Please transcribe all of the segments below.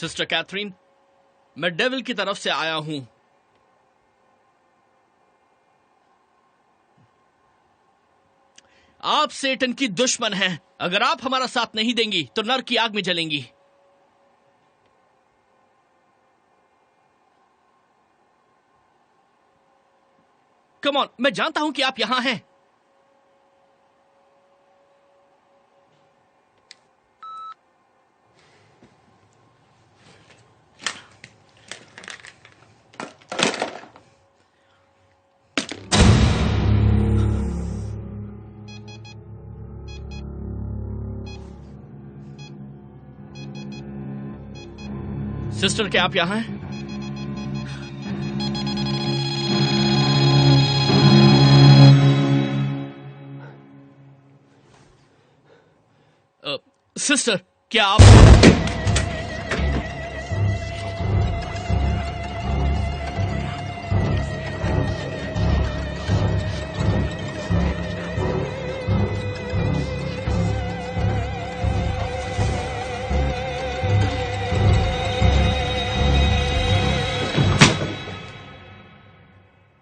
Sister Catherine, मैं devil की तरफ से आया हूं। आप सेटन की दुश्मन हैं। अगर आप हमारा साथ नहीं देंगी तो नरक की आग में जलेंगी। कम ऑन, मैं जानता हूं कि आप यहां हैं। सिस्टर, क्या आप यहां हैं? सिस्टर, क्या आप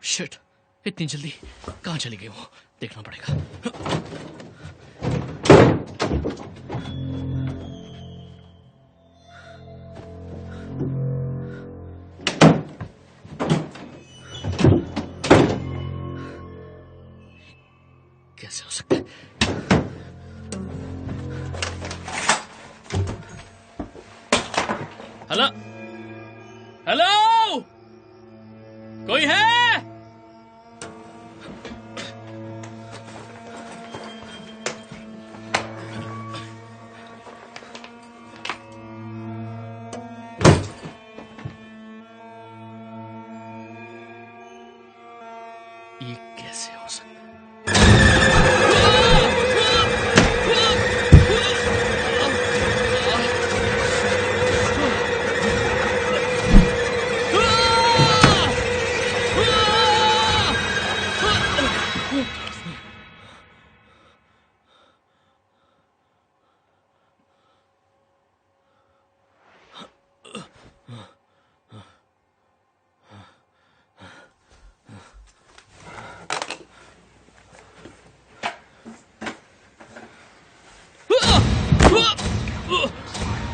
शिट, इतनी जल्दी कहां चली गई वो? देखना पड़ेगा। कैसे हो सकता है? हेलो, हेलो, कोई है? ये कैसे हो सकता है?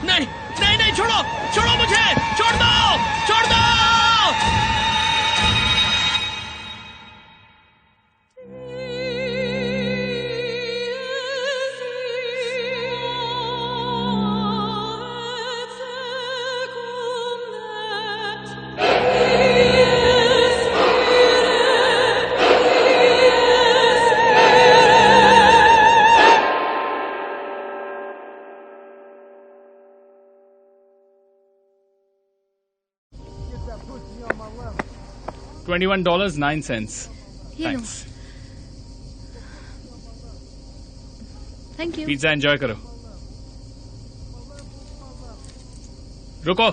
नहीं नहीं नहीं, छोड़ो छोड़ो मुझे, छोड़ दो, छोड़ दो। $21.09. Thanks. Thank you. Pizza enjoy करो। रुको।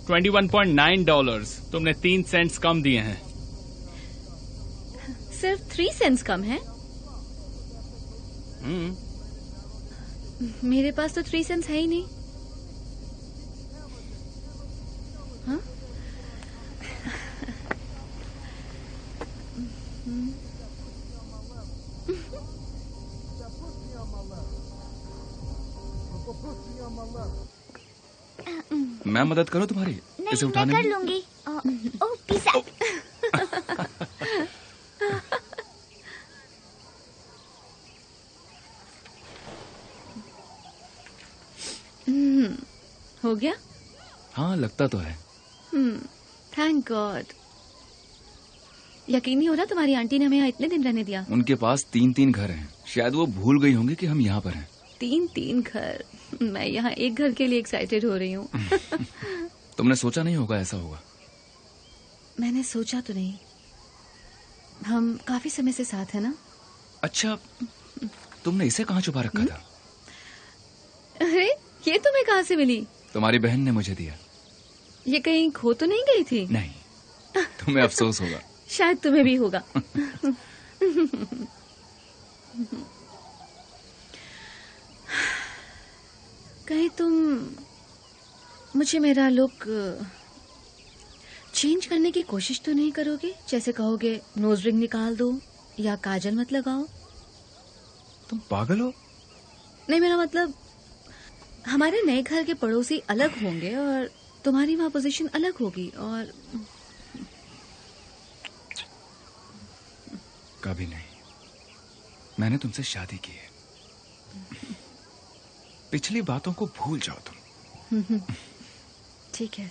$21.9। तुमने 3 सेंट्स कम दिए हैं। सिर्फ 3 सेंट्स कम है? मेरे पास तो 3 सेंट्स है ही नहीं। हाँ? मैं मदद करूं तुम्हारी इसे उठाने मैं कर लूंगी। ओह पिज़्ज़ा। हो गया? हाँ, लगता तो है। Thank God. यकीन नहीं हो रहा तुम्हारी आंटी ने हमें यहाँ इतने दिन रहने दिया। उनके पास 3-3 घर हैं। शायद वो भूल गई होंगी कि हम यहाँ पर हैं। 3-3 घर? मैं यहाँ एक घर के लिए एक्साइटेड हो रही हूँ। तुमने सोचा नहीं होगा ऐसा होगा। मैंने सोचा तो नहीं। हम काफी समय से साथ हैं ना। अच्छा, तुमने इसे कहाँ छुपा रखा था? अरे, ये तुम्हें कहाँ से मिली? तुम्हारी बहन ने मुझे दिया। ये कहीं खो तो नहीं गई थी? नहीं। तुम्हें अफसोस होगा। शायद तुम्हें भी होगा। कहीं तुम मुझे मेरा लुक चेंज करने की कोशिश तो नहीं करोगे? जैसे कहोगे नोज रिंग निकाल दो या काजल मत लगाओ। तुम पागल हो? नहीं, मेरा मतलब हमारे नए घर के पड़ोसी अलग होंगे और तुम्हारी वहां पोजीशन अलग होगी। और कभी नहीं। मैंने तुमसे शादी की है। पिछली बातों को भूल जाओ तुम। ठीक है।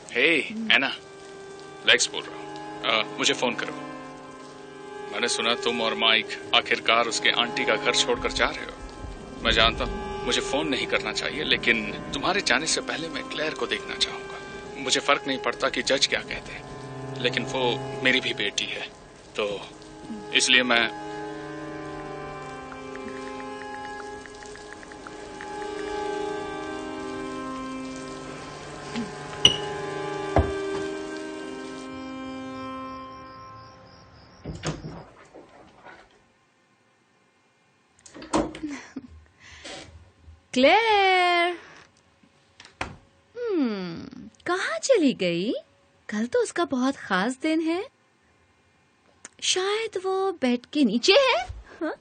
हे एना, लेक्स बोल रहा हूँ। मुझे फोन करो। मैंने सुना तुम और माइक आखिरकार उसके आंटी का घर छोड़कर जा रहे हो। मैं जानता हूँ मुझे फोन नहीं करना चाहिए, लेकिन तुम्हारे जाने से पहले मैं क्लेयर को देखना चाहूंगा। मुझे फर्क नहीं पड़ता कि जज क्या कहते हैं, लेकिन वो मेरी भी बेटी है, तो इसलिए मैं क्लेयर, कहाँ चली गई? कल तो उसका बहुत खास दिन है। शायद वो बेड के नीचे है। हाँ?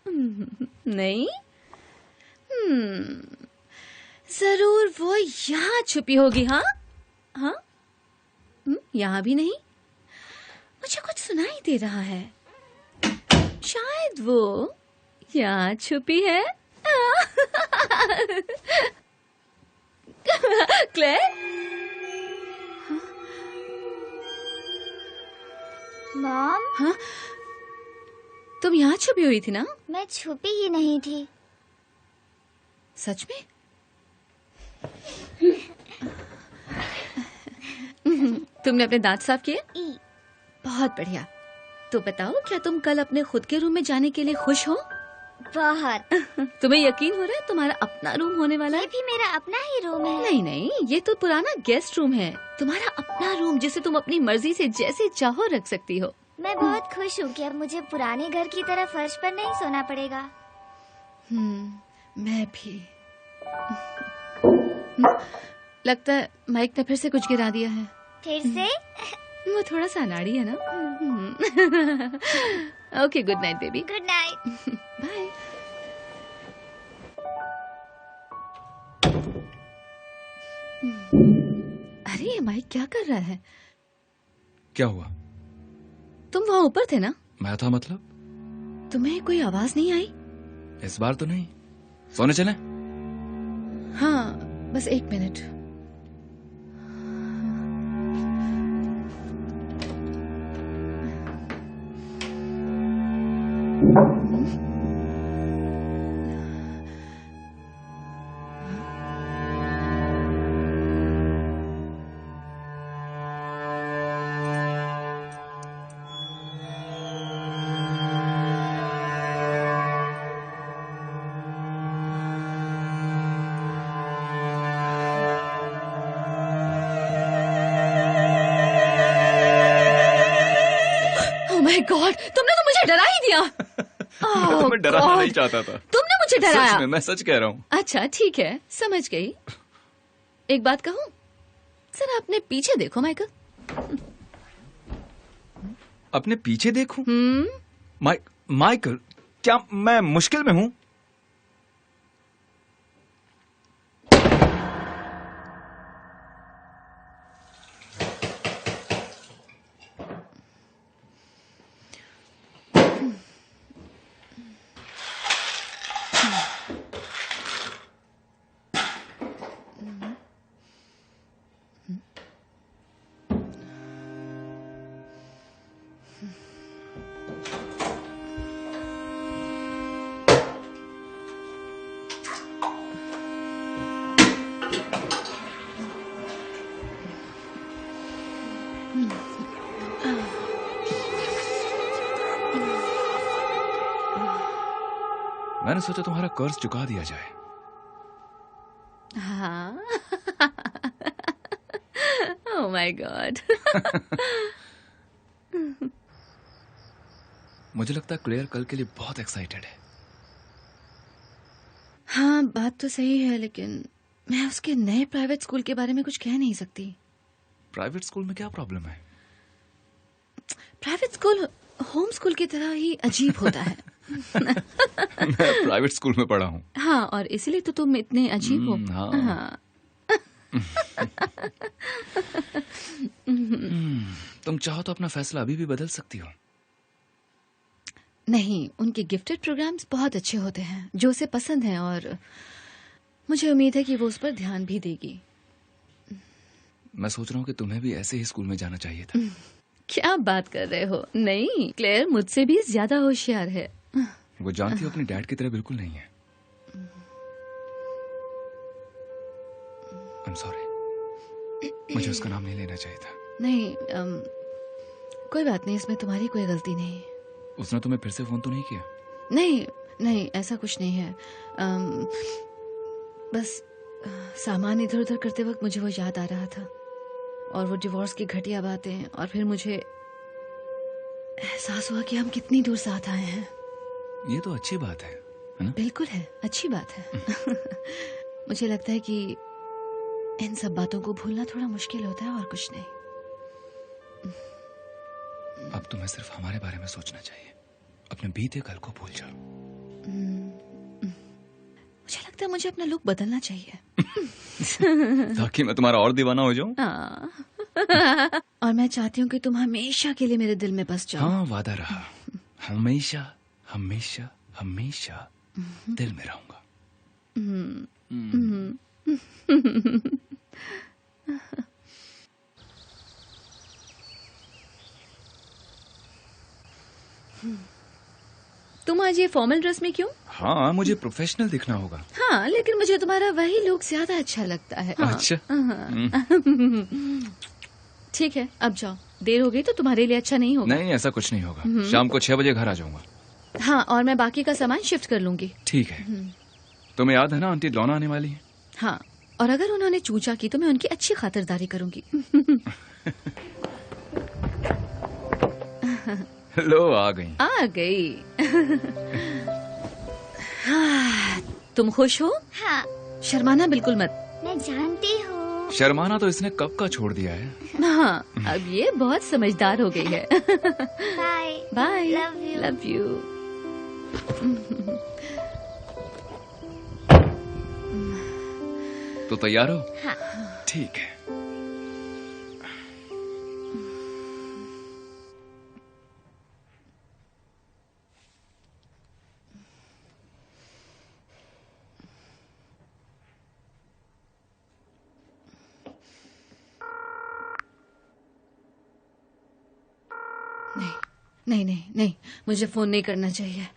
नहीं, जरूर वो यहाँ छुपी होगी। हाँ हाँ, यहाँ भी नहीं। मुझे कुछ सुनाई दे रहा है। शायद वो यहाँ छुपी है। क्लेयर, मॉम, हाँ, तुम यहाँ छुपी हुई थी ना? मैं छुपी ही नहीं थी। सच में? तुमने अपने दांत साफ किए? बहुत बढ़िया। तो बताओ, क्या तुम कल अपने खुद के रूम में जाने के लिए खुश हो? बहुत। तुम्हें यकीन हो रहा है तुम्हारा अपना रूम होने वाला ये है? भी मेरा अपना ही रूम है। नहीं नहीं, ये तो पुराना गेस्ट रूम है। तुम्हारा अपना रूम जिसे तुम अपनी मर्जी से जैसे चाहो रख सकती हो। मैं बहुत खुश हूँ कि अब मुझे पुराने घर की तरह फर्श पर नहीं सोना पड़ेगा। मैं भी। लगता है माइक ने फिर से कुछ गिरा दिया है। फिर से? वो थोड़ा सा अनाड़ी है ना। Okay, good night baby. Good night. Bye. अरे ये माइक क्या कर रहा है? क्या हुआ? तुम वहाँ ऊपर थे ना? मैं था मतलब? तुम्हें कोई आवाज नहीं आई? इस बार तो नहीं। सोने चले? हाँ, बस 1 मिनट। माय गॉड, तुमने तो मुझे डरा ही दिया। तो मैं डराना नहीं चाहता था। तुमने मुझे डराया। सच में, मैं सच कह रहा हूँ। अच्छा ठीक है, समझ गई। एक बात कहूँ, जरा अपने पीछे देखो माइकल। अपने पीछे देखूं? माइकल, क्या मैं मुश्किल में हूँ? मैंने सोचा तुम्हारा कर्ज चुका दिया जाए। हाँ। ओह माय गॉड। मुझे लगता है क्लेयर कल के लिए बहुत एक्साइटेड है। हाँ, बात तो सही है, लेकिन मैं उसके नए प्राइवेट स्कूल के बारे में कुछ कह नहीं सकती। प्राइवेट स्कूल में क्या प्रॉब्लम है? प्राइवेट स्कूल होम स्कूल की तरह ही अजीब होता है। मैं प्राइवेट स्कूल में पढ़ा हूँ। हाँ, और इसीलिए तो तुम इतने अजीब हो। हाँ। हाँ। तुम चाहो तो अपना फैसला अभी भी बदल सकती हो। नहीं, उनके गिफ्टेड प्रोग्राम्स बहुत अच्छे होते हैं जो उसे पसंद है, और मुझे उम्मीद है कि वो उस पर ध्यान भी देगी। मैं सोच रहा हूँ कि तुम्हें भी ऐसे ही स्कूल में जाना चाहिए था। क्या बात कर रहे हो? नहीं, क्लेयर मुझसे भी ज्यादा होशियार है। वो जानती हो अपने डैड की तरह बिल्कुल नहीं है। I'm sorry, मुझे उसका नाम नहीं लेना चाहिए था। नहीं, कोई बात नहीं, इसमें तुम्हारी कोई गलती नहीं। उसने तुम्हें फिर से फोन तो नहीं किया? नहीं नहीं, ऐसा कुछ नहीं है। बस सामान इधर उधर करते वक्त मुझे वो याद आ रहा था, और वो डिवोर्स की घटिया बातें, और फिर मुझे एहसास हुआ कि हम कितनी दूर साथ आए हैं। ये तो अच्छी बात है ना? बिल्कुल है, अच्छी बात है। मुझे लगता है कि इन सब बातों को भूलना थोड़ा मुश्किल होता है, और कुछ नहीं। अब तुम्हें सिर्फ हमारे बारे में सोचना चाहिए। अपने बीते कल को भूल जाओ। मुझे लगता है मुझे अपना लुक बदलना चाहिए। ताकि मैं तुम्हारा और दीवाना हो जाऊं। और मैं चाहती हूँ कि तुम हमेशा के लिए मेरे दिल में बस जाओ। हाँ, वादा रहा। हमेशा हमेशा हमेशा दिल में रहूंगा। तुम आज ये फॉर्मल ड्रेस में क्यों? हाँ, मुझे प्रोफेशनल दिखना होगा। हाँ, लेकिन मुझे तुम्हारा वही लुक ज्यादा अच्छा लगता है। अच्छा। ठीक है, अब जाओ। देर हो गई तो तुम्हारे लिए अच्छा नहीं होगा। नहीं, ऐसा कुछ नहीं होगा। शाम को 6 बजे घर आ जाऊंगा। हाँ, और मैं बाकी का सामान शिफ्ट कर लूंगी। ठीक है। तुम्हें याद है ना, आंटी डॉना आने वाली है? हाँ, और अगर उन्होंने चूचा की तो मैं उनकी अच्छी खातिरदारी करूंगी। लो, आ गई। आ गई। हाँ, तुम खुश हो? हाँ, शर्माना बिल्कुल मत। मैं जानती हूँ। शर्माना तो इसने कब का छोड़ दिया है। हाँ, अब ये बहुत समझदार हो गई है। Bye bye. Love you. Love you. तो तैयार हो? हाँ। ठीक है। नहीं नहीं नहीं, मुझे फोन नहीं करना चाहिए।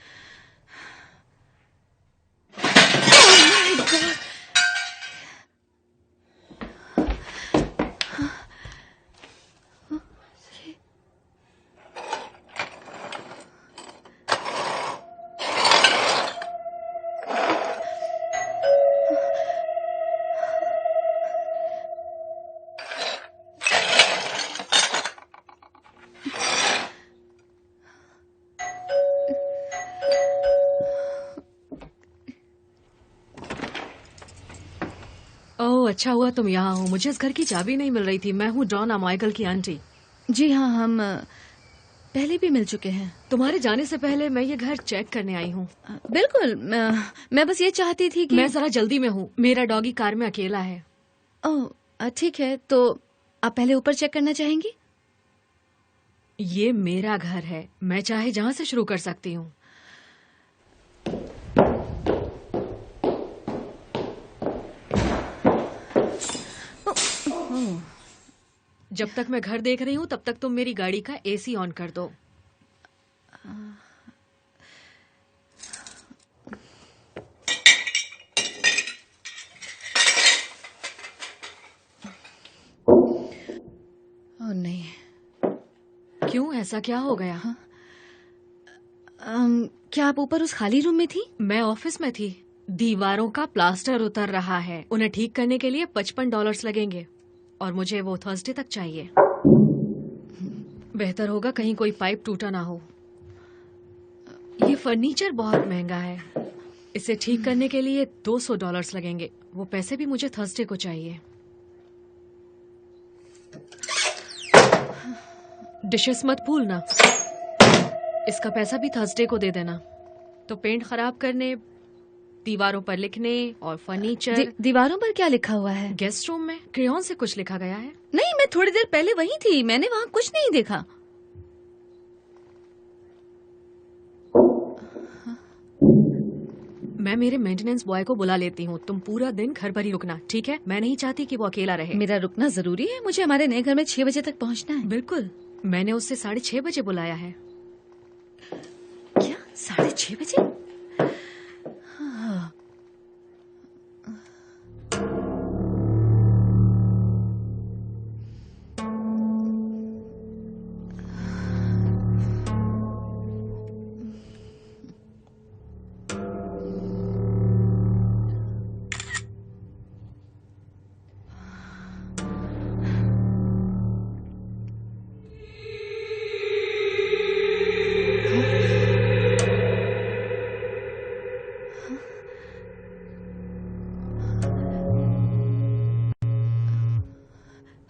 ओह, अच्छा हुआ तुम यहाँ हो। मुझे इस घर की चाबी नहीं मिल रही थी। मैं हूँ डॉना, माइकल की आंटी। जी हाँ, हम पहले भी मिल चुके हैं। तुम्हारे जाने से पहले मैं ये घर चेक करने आई हूँ। बिल्कुल, मैं बस ये चाहती थी कि मैं जरा जल्दी में हूँ। मेरा डॉगी कार में अकेला है। ओह, ठीक है, तो आप पहले ऊपर चेक करना चाहेंगी? ये मेरा घर है, मैं चाहे जहाँ से शुरू कर सकती हूँ। जब तक मैं घर देख रही हूँ तब तक तुम मेरी गाड़ी का एसी ऑन कर दो। ओह नहीं। क्यों, ऐसा क्या हो गया? क्या आप ऊपर उस खाली रूम में थी? मैं ऑफिस में थी। दीवारों का प्लास्टर उतर रहा है, उन्हें ठीक करने के लिए $55 लगेंगे और मुझे वो थर्सडे तक चाहिए। बेहतर होगा कहीं कोई पाइप टूटा ना हो। ये फर्नीचर बहुत महंगा है, इसे ठीक करने के लिए $200 लगेंगे। वो पैसे भी मुझे थर्सडे को चाहिए। डिशेस मत भूलना, इसका पैसा भी थर्सडे को दे देना। तो पेंट खराब करने, दीवारों पर लिखने और फर्नीचर। दीवारों पर क्या लिखा हुआ है? गेस्ट रूम में क्रेयॉन से कुछ लिखा गया है। नहीं, मैं थोड़ी देर पहले वहीं थी, मैंने वहाँ कुछ नहीं देखा। मैं मेरे मेंटेनेंस बॉय को बुला लेती हूँ, तुम पूरा दिन घर पर ही रुकना, ठीक है? मैं नहीं चाहती कि वो अकेला रहे। मेरा रुकना जरूरी है, मुझे हमारे नए घर में 6 बजे तक पहुँचना है। बिल्कुल, मैंने उससे 6:30 बजे बुलाया है। क्या 6:30 बजे?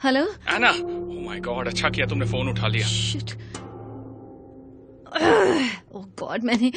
Hello. Anna, oh my god, अच्छा किया तुमने फोन उठा लिया। शिट। ओह गॉड, मैंने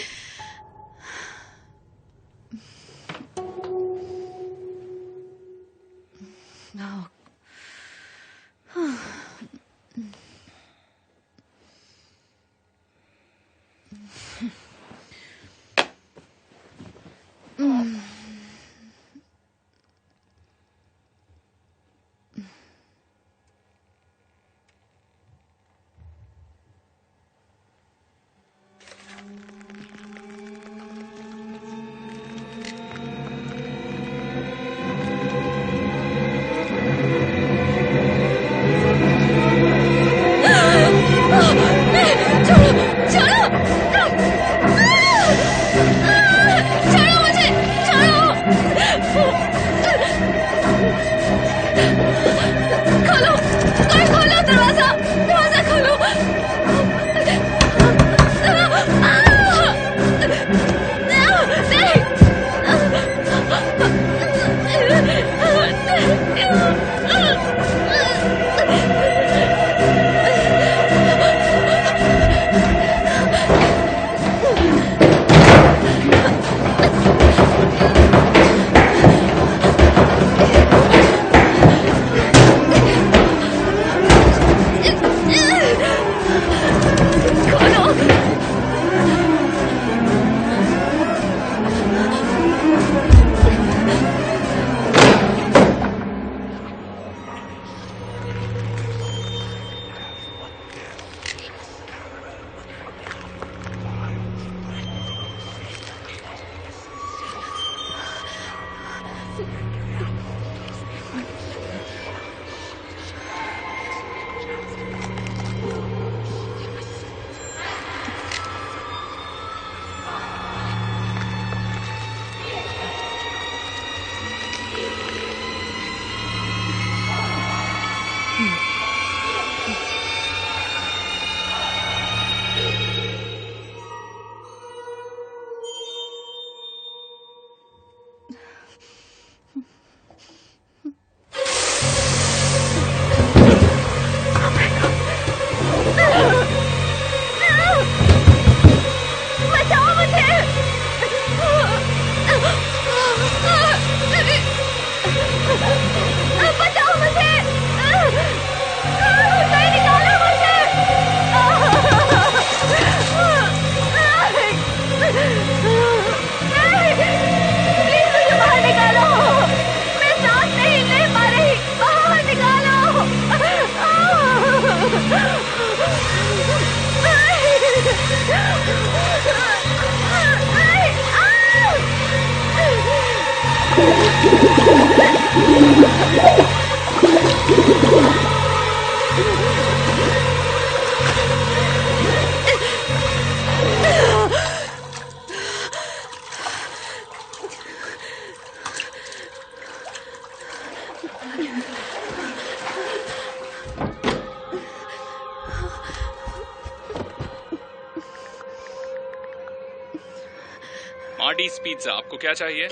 मार्डीज पिज्जा, आपको क्या चाहिए?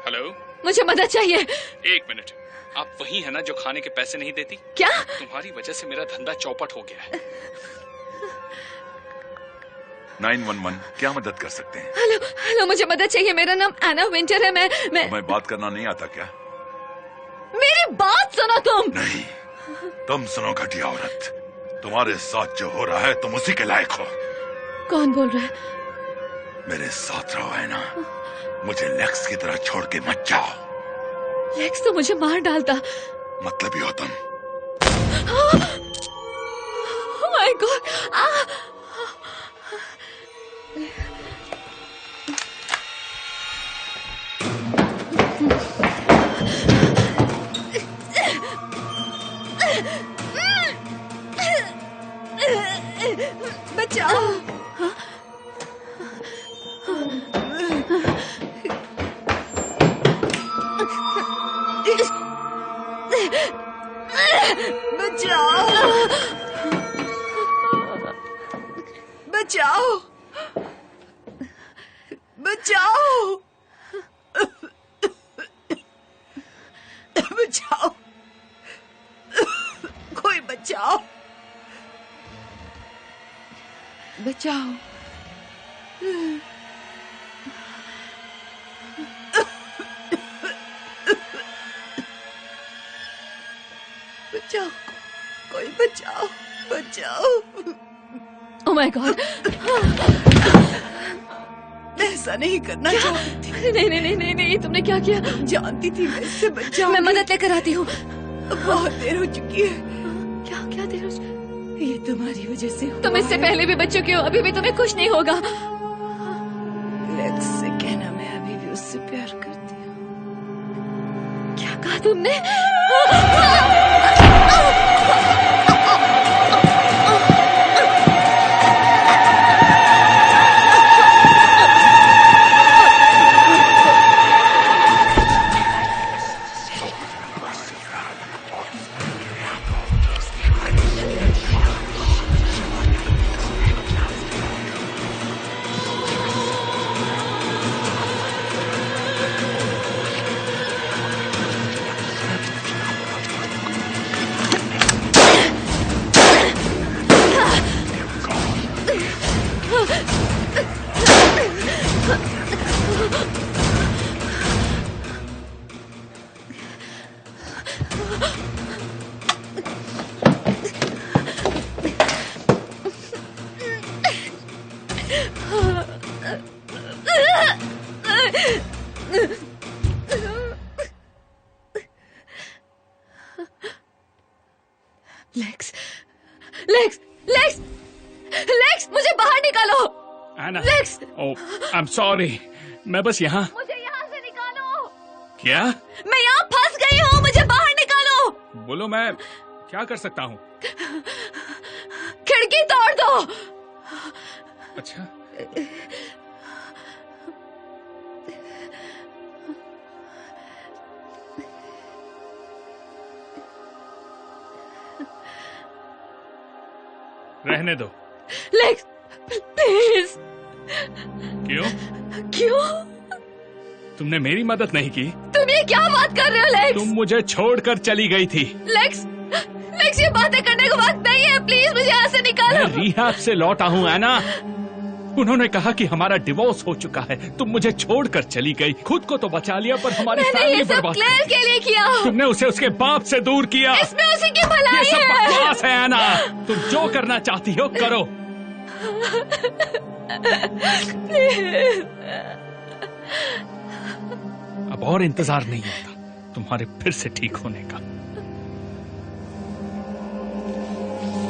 हेलो, मुझे मदद चाहिए। 1 मिनट। आप वही है ना जो खाने के पैसे नहीं देती? क्या? तुम्हारी वजह से मेरा धंधा चौपट हो गया है। 911, क्या मदद कर सकते हैं? हेलो हेलो, मुझे मदद चाहिए। मेरा नाम एना विंटर है। मैं तुम्हें बात करना नहीं आता क्या? मेरी बात सुनो तुम। नहीं, तुम सुनो घटिया औरत। तुम्हारे साथ जो हो रहा है तुम उसी के लायक हो। कौन बोल रहा है? मेरे साथ रहो है ना, मुझे लेक्स की तरह छोड़ के मत जाओ। लेक्स तो मुझे मार डालता। मतलब ही हो तुम। Oh my God! बचाओ। बचाओ, बचाओ, बचाओ, कोई बचाओ, बचाओ। बचाओ, कोई बचाओ, बचाओ। Oh my God! मैं ऐसा नहीं करना चाहती थी। नहीं नहीं नहीं नहीं नहीं, तुमने क्या किया? जानती थी मैं इससे बच जाऊंगी। मैं मदद लेकर आती हूँ। बहुत देर हो चुकी है। क्या क्या देर हो चुकी? ये तुम्हारी वजह से हुआ तुम इससे है। पहले भी बच चुके हो, अभी भी तुम्हें कुछ नहीं होगा। लेक्स से कहना मैं अभी भी उससे प्यार करती हूँ। क्या कहा तुमने? लेक्स, लेक्स, लेक्स, लेक्स, मुझे बाहर निकालो। Anna, Lex, oh, I am sorry. मैं बस यहाँ। मुझे यहाँ से निकालो। क्या? मैं यहाँ फंस गई हूँ, मुझे बाहर निकालो। बोलो, मैं क्या कर सकता हूँ? खिड़की तोड़ दो। अच्छा, रहने दो। Lex, please. क्यों? क्यों? तुमने मेरी मदद नहीं की। तुम ये क्या बात कर रहे हो लेक्स? तुम मुझे छोड़कर चली गई थी। लेक्स, लेक्स, ये बातें करने को वक्त नहीं है। प्लीज मुझे यहाँ से निकालो। मैं रिहैब से लौटा हूँ एना। उन्होंने कहा कि हमारा डिवोर्स हो चुका है। तुम मुझे छोड़कर चली गई। खुद को तो बचा लिया पर हमारी मैंने फैमिली ये सब बर्बाद क्लेयर कर दी। के लिए किया। तुमने उसे उसके बाप से दूर किया। इसमें उसी की ये भलाई सब है। बकवास है एना। तुम जो करना चाहती हो करो। अब और इंतजार नहीं होता तुम्हारे फिर से ठीक होने का।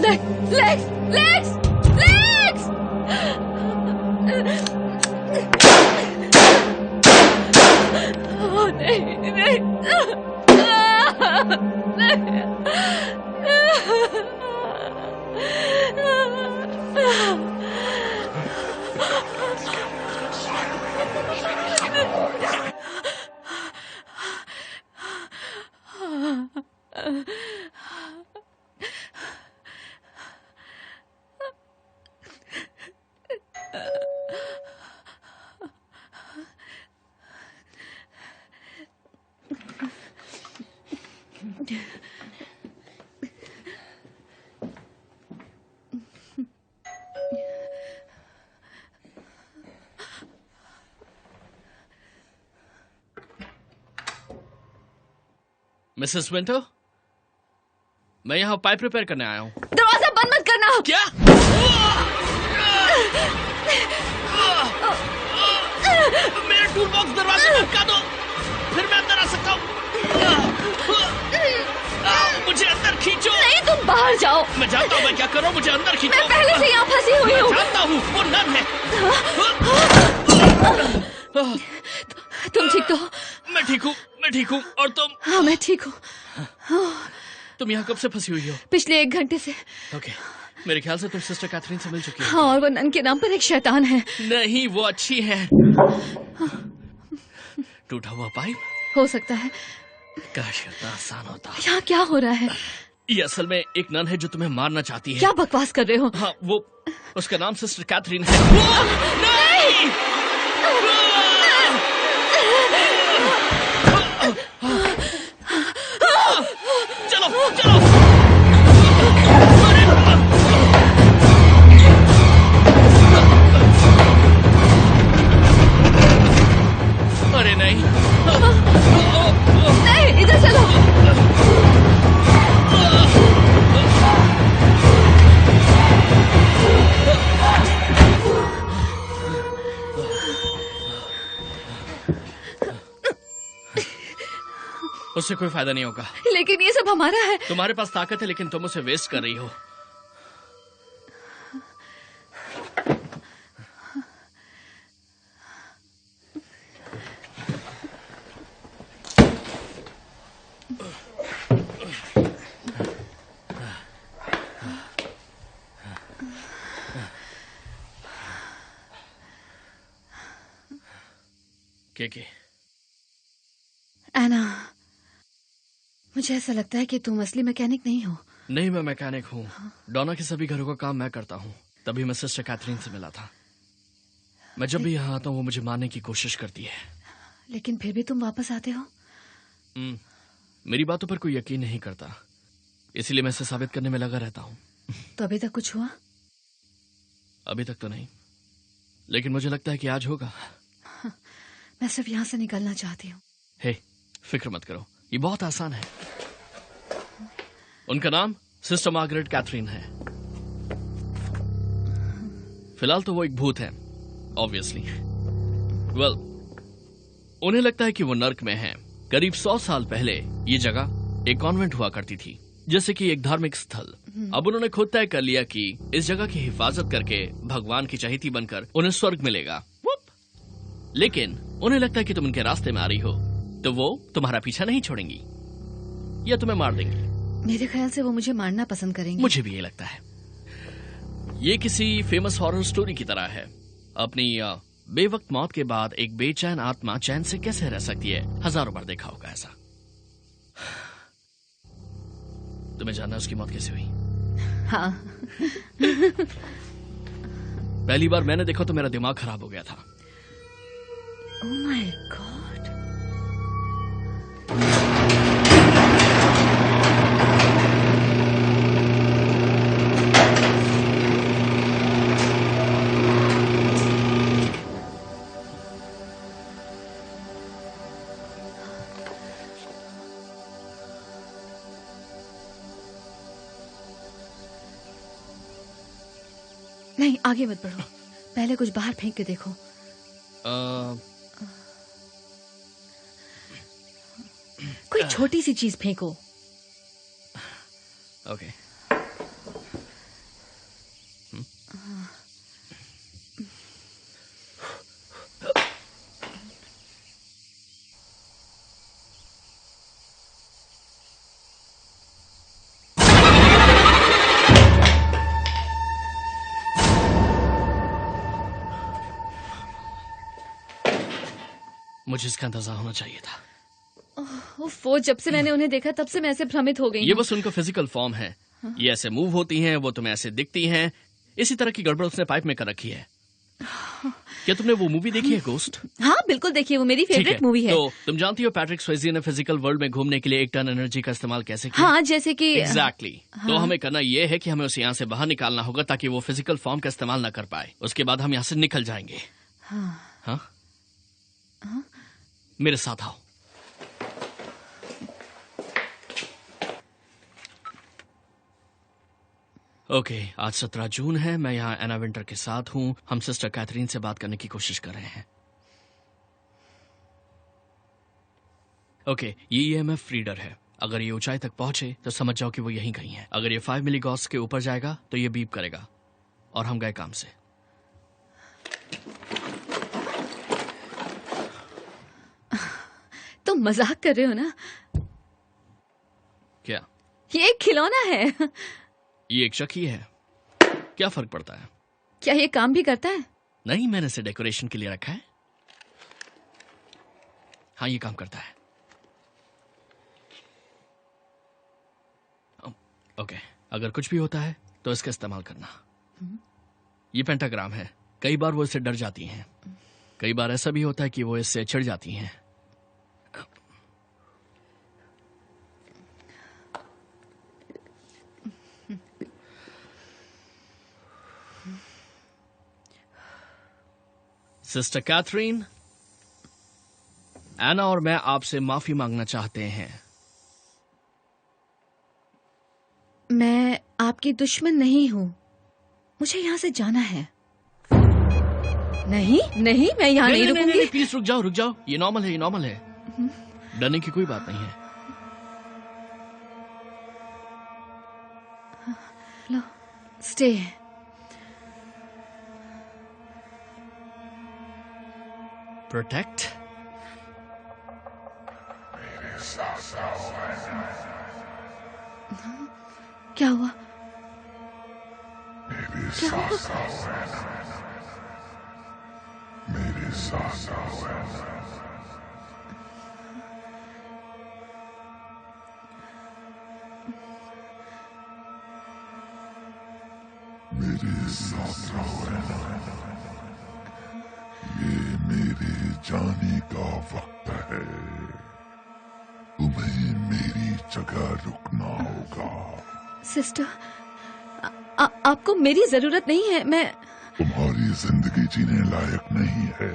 Lakes, lakes, lakes. ओह नहीं, नहीं। मिसेस विंटर, मैं यहाँ पाइप रिपेयर करने आया हूँ। दरवाजा बंद मत करना। क्या? मेरे टूल बॉक्स दरवाजे में अटका दो, फिर मैं अंदर आ सकता हूँ। मुझे अंदर खींचो। नहीं, तुम बाहर जाओ। मैं जानता हूँ मैं क्या कर रहा हूँ, मुझे अंदर खींचो। मैं पहले से यहाँ फंसी हुई हूँ। जानता हूँ, वो नन है। तुम ठीक तो हो? मैं ठीक हूँ। और तुम? हाँ, मैं ठीक हूँ। तुम यहाँ कब से फंसी हुई हो? पिछले 1 घंटे से। ओके, मेरे ख्याल से तुम सिस्टर कैथरीन से मिल चुकी हो। हाँ, और वो नन के नाम पर एक शैतान है। नहीं, वो अच्छी है। टूटा हुआ पाइप? हो सकता है। काश इतना आसान होता। यहाँ क्या हो रहा है? ये असल में एक नन है जो तुम्हें मारना चाहती है। क्या बकवास कर रहे हो? हाँ, वो उसका नाम सिस्टर कैथरीन है। नहीं! चलो। अरे नहीं, इधर चलो। उससे कोई फायदा नहीं होगा। लेकिन ये सब हमारा है। तुम्हारे पास ताकत है, लेकिन तुम उसे वेस्ट कर रही हो। के एना, मुझे ऐसा लगता है कि तुम असली मैकेनिक नहीं हो। नहीं, मैं मैकेनिक हूँ। डोना के सभी घरों का काम मैं करता हूँ। तभी मैं सिस्टर कैथरीन से मिला था। मैं जब भी यहाँ आता हूँ वो मुझे मारने की कोशिश करती है। लेकिन फिर भी तुम वापस आते हो। मेरी बातों पर कोई यकीन नहीं करता, इसलिए मैं इसे साबित करने में लगा रहता हूँ। तो अभी तक कुछ हुआ? अभी तक तो नहीं, लेकिन मुझे लगता है कि आज होगा। मैं सिर्फ यहाँ से निकलना चाहती हूँ। हे, फिक्र मत करो, ये बहुत आसान है। उनका नाम सिस्टर मार्गरेट कैथरीन है। फिलहाल तो वो एक भूत है, ऑब्वियसली। वेल, उन्हें लगता है कि वो नर्क में है। करीब 100 साल पहले ये जगह एक कॉन्वेंट हुआ करती थी, जैसे कि एक धार्मिक स्थल। अब उन्होंने खुद तय कर लिया कि इस जगह की हिफाजत करके भगवान की चहेती बनकर उन्हें स्वर्ग मिलेगा। लेकिन उन्हें लगता है कि तुम उनके रास्ते में आ रही हो, तो वो तुम्हारा पीछा नहीं छोड़ेंगी या तुम्हें मार देंगी। मेरे ख्याल से वो मुझे मारना पसंद करेंगे। मुझे भी ये लगता है। ये किसी फेमस हॉरर स्टोरी की तरह है। अपनी बेवक्त मौत के बाद एक बेचैन आत्मा चैन से कैसे रह सकती है? हजारों बार देखा होगा ऐसा। तुम्हें जानना उसकी मौत कैसे हुई? हाँ। पहली बार मैंने देखा तो मेरा दिमाग खराब हो गया था। Oh my God! नहीं, आगे मत बढ़ो। पहले कुछ बाहर फेंक के देखो। कोई छोटी सी चीज फेंको। ओके। मुझे इसका अंदाजा होना चाहिए था। वो जब से मैंने उन्हें देखा तब से मैं ऐसे भ्रमित हो गई ये बस उनका फिजिकल फॉर्म है। ये ऐसे मूव होती हैं, वो तुम्हें ऐसे दिखती हैं। इसी तरह की गड़बड़ उसने पाइप में कर रखी है। क्या तुमने वो मूवी देखी है गोस्ट? हाँ बिल्कुल देखिए, वो मेरी फेवरेट मूवी है। तो तुम जानती हो पैट्रिक स्वेजी ने फिजिकल वर्ल्ड में घूमने के लिए 1 टन एनर्जी का इस्तेमाल कैसे किया? हाँ जैसे कि एग्जैक्टली तो हमें करना ये है कि हमें उसे यहाँ से बाहर निकालना होगा ताकि वो फिजिकल फॉर्म का इस्तेमाल ना कर पाए। उसके बाद हम यहाँ से निकल जाएंगे। हाँ? मेरे साथ आओ। ओके, आज 17 जून है। मैं यहाँ एना विंटर के साथ हूँ। हम सिस्टर कैथरीन से बात करने की कोशिश कर रहे हैं। ओके, ये EMF रीडर है। अगर ये ऊंचाई तक पहुंचे तो समझ जाओ कि वो यहीं कहीं है। अगर ये 5 मिलीगॉस के ऊपर जाएगा तो ये बीप करेगा और हम गए काम से। तुम मजाक कर रहे हो ना? क्या? ये एक खिलौना है। ये एक शक ही है, क्या फर्क पड़ता है? क्या ये काम भी करता है? नहीं, मैंने इसे डेकोरेशन के लिए रखा है। हाँ, ये काम करता है। ओके, अगर कुछ भी होता है तो इसका इस्तेमाल करना। ये पेंटाग्राम है। कई बार वो इससे डर जाती हैं, कई बार ऐसा भी होता है कि वो इससे चिढ़ जाती हैं। सिस्टर कैथरीन, एना और मैं आपसे माफी मांगना चाहते हैं। मैं आपकी दुश्मन नहीं हूँ। मुझे यहाँ से जाना है। नहीं नहीं, मैं यहाँ नहीं रुकूंगी। प्लीज रुक जाओ। ये नॉर्मल है, ये नॉर्मल है। डरने की कोई बात नहीं है। लो, स्टे। प्रोटेक्ट। क्या हुआ? मेरे क्या हुआ? मेरे साथ ये मेरे जाने का वक्त है। तुम्हें मेरी जगह रुकना होगा। सिस्टर, आपको मेरी जरूरत नहीं है। मैं तुम्हारी जिंदगी जीने लायक नहीं है।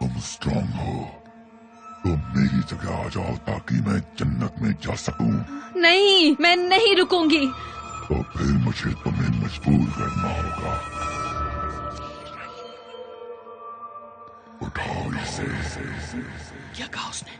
तुम स्ट्रांग हो। तुम मेरी जगह आ जाओ ताकि मैं जन्नत में जा सकूं। नहीं, मैं नहीं रुकूंगी। तो फिर मुझे तुम्हें मजबूर करना होगा। उठाओ इसे। क्या कहा उसने?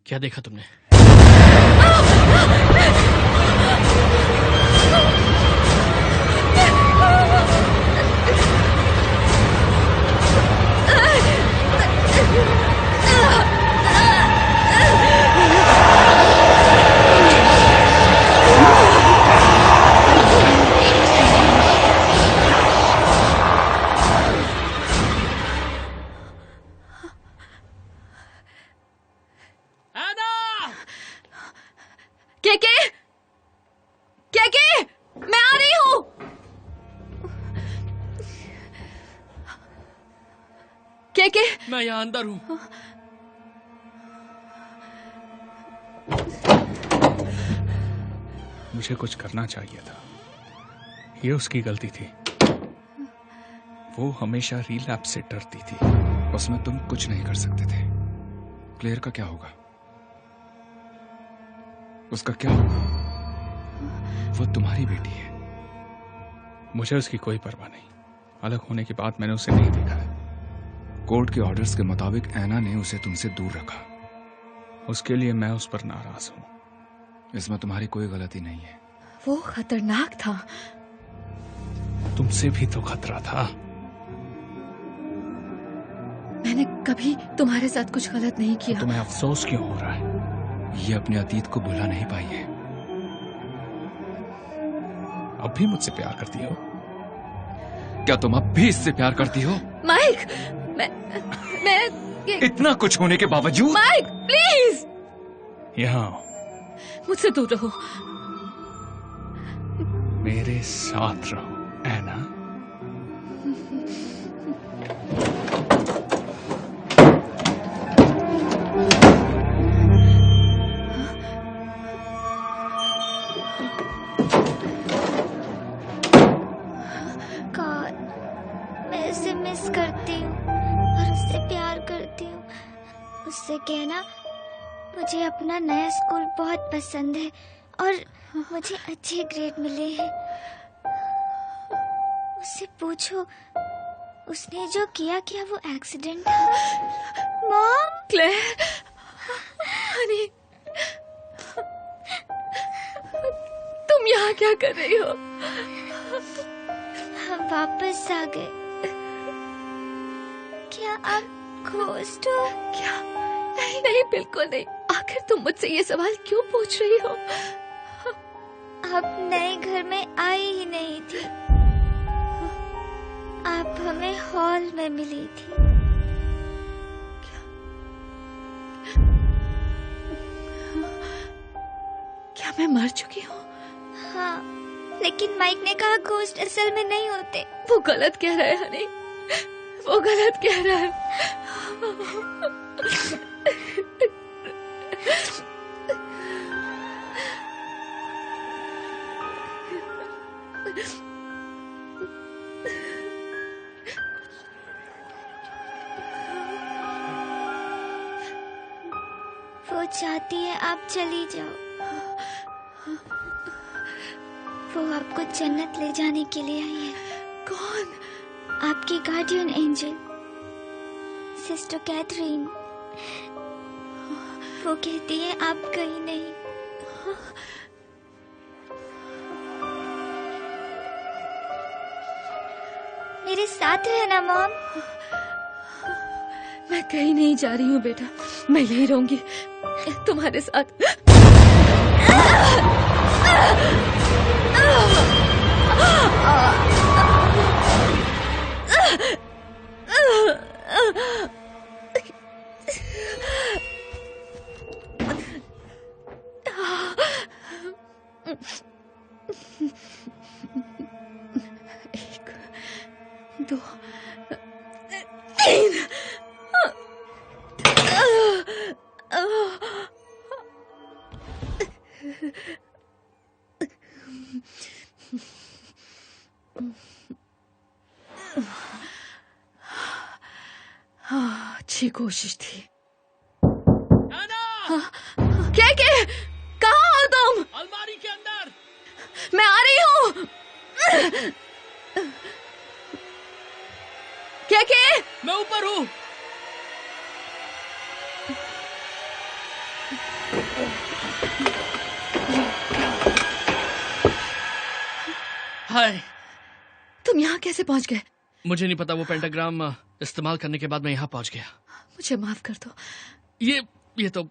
क्या देखा तुमने? के मैं आ रही हूँ। के मैं यहाँ अंदर हूँ। मुझे कुछ करना चाहिए था। ये उसकी गलती थी। वो हमेशा रिलैप्स से डरती थी। उसमें तुम कुछ नहीं कर सकते थे। क्लेयर का क्या होगा? उसका क्या होगा? वो तुम्हारी बेटी है। मुझे उसकी कोई परवाह नहीं। अलग होने के बाद मैंने उसे नहीं देखा है। कोर्ट के ऑर्डर्स के मुताबिक ऐना ने उसे तुमसे दूर रखा। उसके लिए मैं उस पर नाराज हूँ। इसमें तुम्हारी कोई गलती नहीं है। वो खतरनाक था। तुमसे भी तो खतरा था। मैंने कभी तुम्हारे साथ कुछ गलत नहीं किया। तो तुम्हें अफसोस क्यों हो रहा है? ये अपने अतीत को भुला नहीं पाई है। अब भी मुझसे प्यार करती हो? क्या तुम अब भी इससे प्यार करती हो? माइक, मैं इतना कुछ होने के बावजूद? माइक, प्लीज यहाँ मुझसे दूर रहो। मेरे साथ रहो एना। गॉड, मैं उसे मिस करती हूँ और उससे प्यार करती हूँ। उससे कहना मुझे अपना नया स्कूल बहुत पसंद है और मुझे अच्छे ग्रेड मिले हैं। उससे पूछो उसने जो किया क्या वो एक्सीडेंट था? मॉम, क्लेयर, हनी, तुम यहाँ क्या कर रही हो? हम वापस आ गए। क्या आप घोस्ट हो? क्या? नहीं नहीं, बिल्कुल नहीं। आखिर तुम मुझसे ये सवाल क्यों पूछ रही हो? आप नए घर में आई ही नहीं थी। आप हमें हॉल में मिली थी। क्या मैं मर चुकी हूँ? हाँ, लेकिन माइक ने कहा घोस्ट असल में नहीं होते। वो गलत कह रहा है हनी, वो गलत कह रहा है। वो चाहती है आप चली जाओ। वो आपको जन्नत ले जाने के लिए आई है। कौन? आपकी गार्डियन एंजल, सिस्टर कैथरीन। वो कहती है आप कहीं नहीं। मेरे साथ रहना मॉम। मैं कहीं नहीं जा रही हूँ बेटा, मैं यहीं रहूंगी तुम्हारे साथ। एक, दो, तीन। अच्छी कोशिश थी। क्या कहाँ हो तुम? अलमारी के अंदर। मैं आ रही हूँ। क्या मैं ऊपर हूँ। हाय, तुम यहाँ कैसे पहुंच गए? मुझे नहीं पता, वो पेंटाग्राम इस्तेमाल करने के बाद मैं यहाँ पहुंच गया। मुझे माफ कर दो। ये तो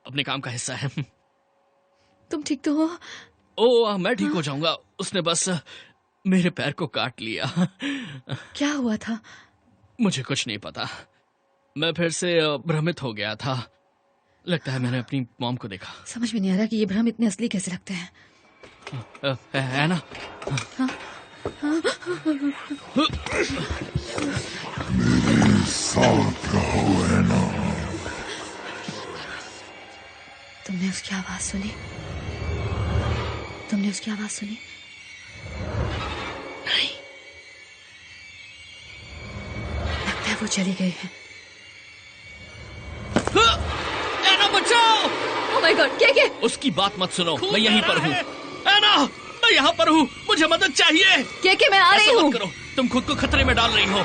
अपने काम का हिस्सा है। तुम ठीक तो हो? ओ, मैं ठीक हो जाऊंगा। उसने बस मेरे पैर को काट लिया। क्या हुआ था? मुझे कुछ नहीं पता, मैं फिर से भ्रमित हो गया था। लगता है मैंने अपनी मॉम को देखा। समझ में नहीं आ रहा कि ये भ्रम इतने असली कैसे लगते हैं। है ना? मेरे साथ रहो एना। तुमने उसकी आवाज सुनी? तुमने उसकी आवाज सुनी? नहीं। लगता है वो चली गई है। एना बचाओ! ओह माय गॉड, क्या? उसकी बात मत सुनो, मैं यहीं पर हूँ। एना, मैं यहाँ पर हूँ, मुझे मदद चाहिए। क्या मैं आ रही हूँ। करो, तुम खुद को खतरे में डाल रही हो।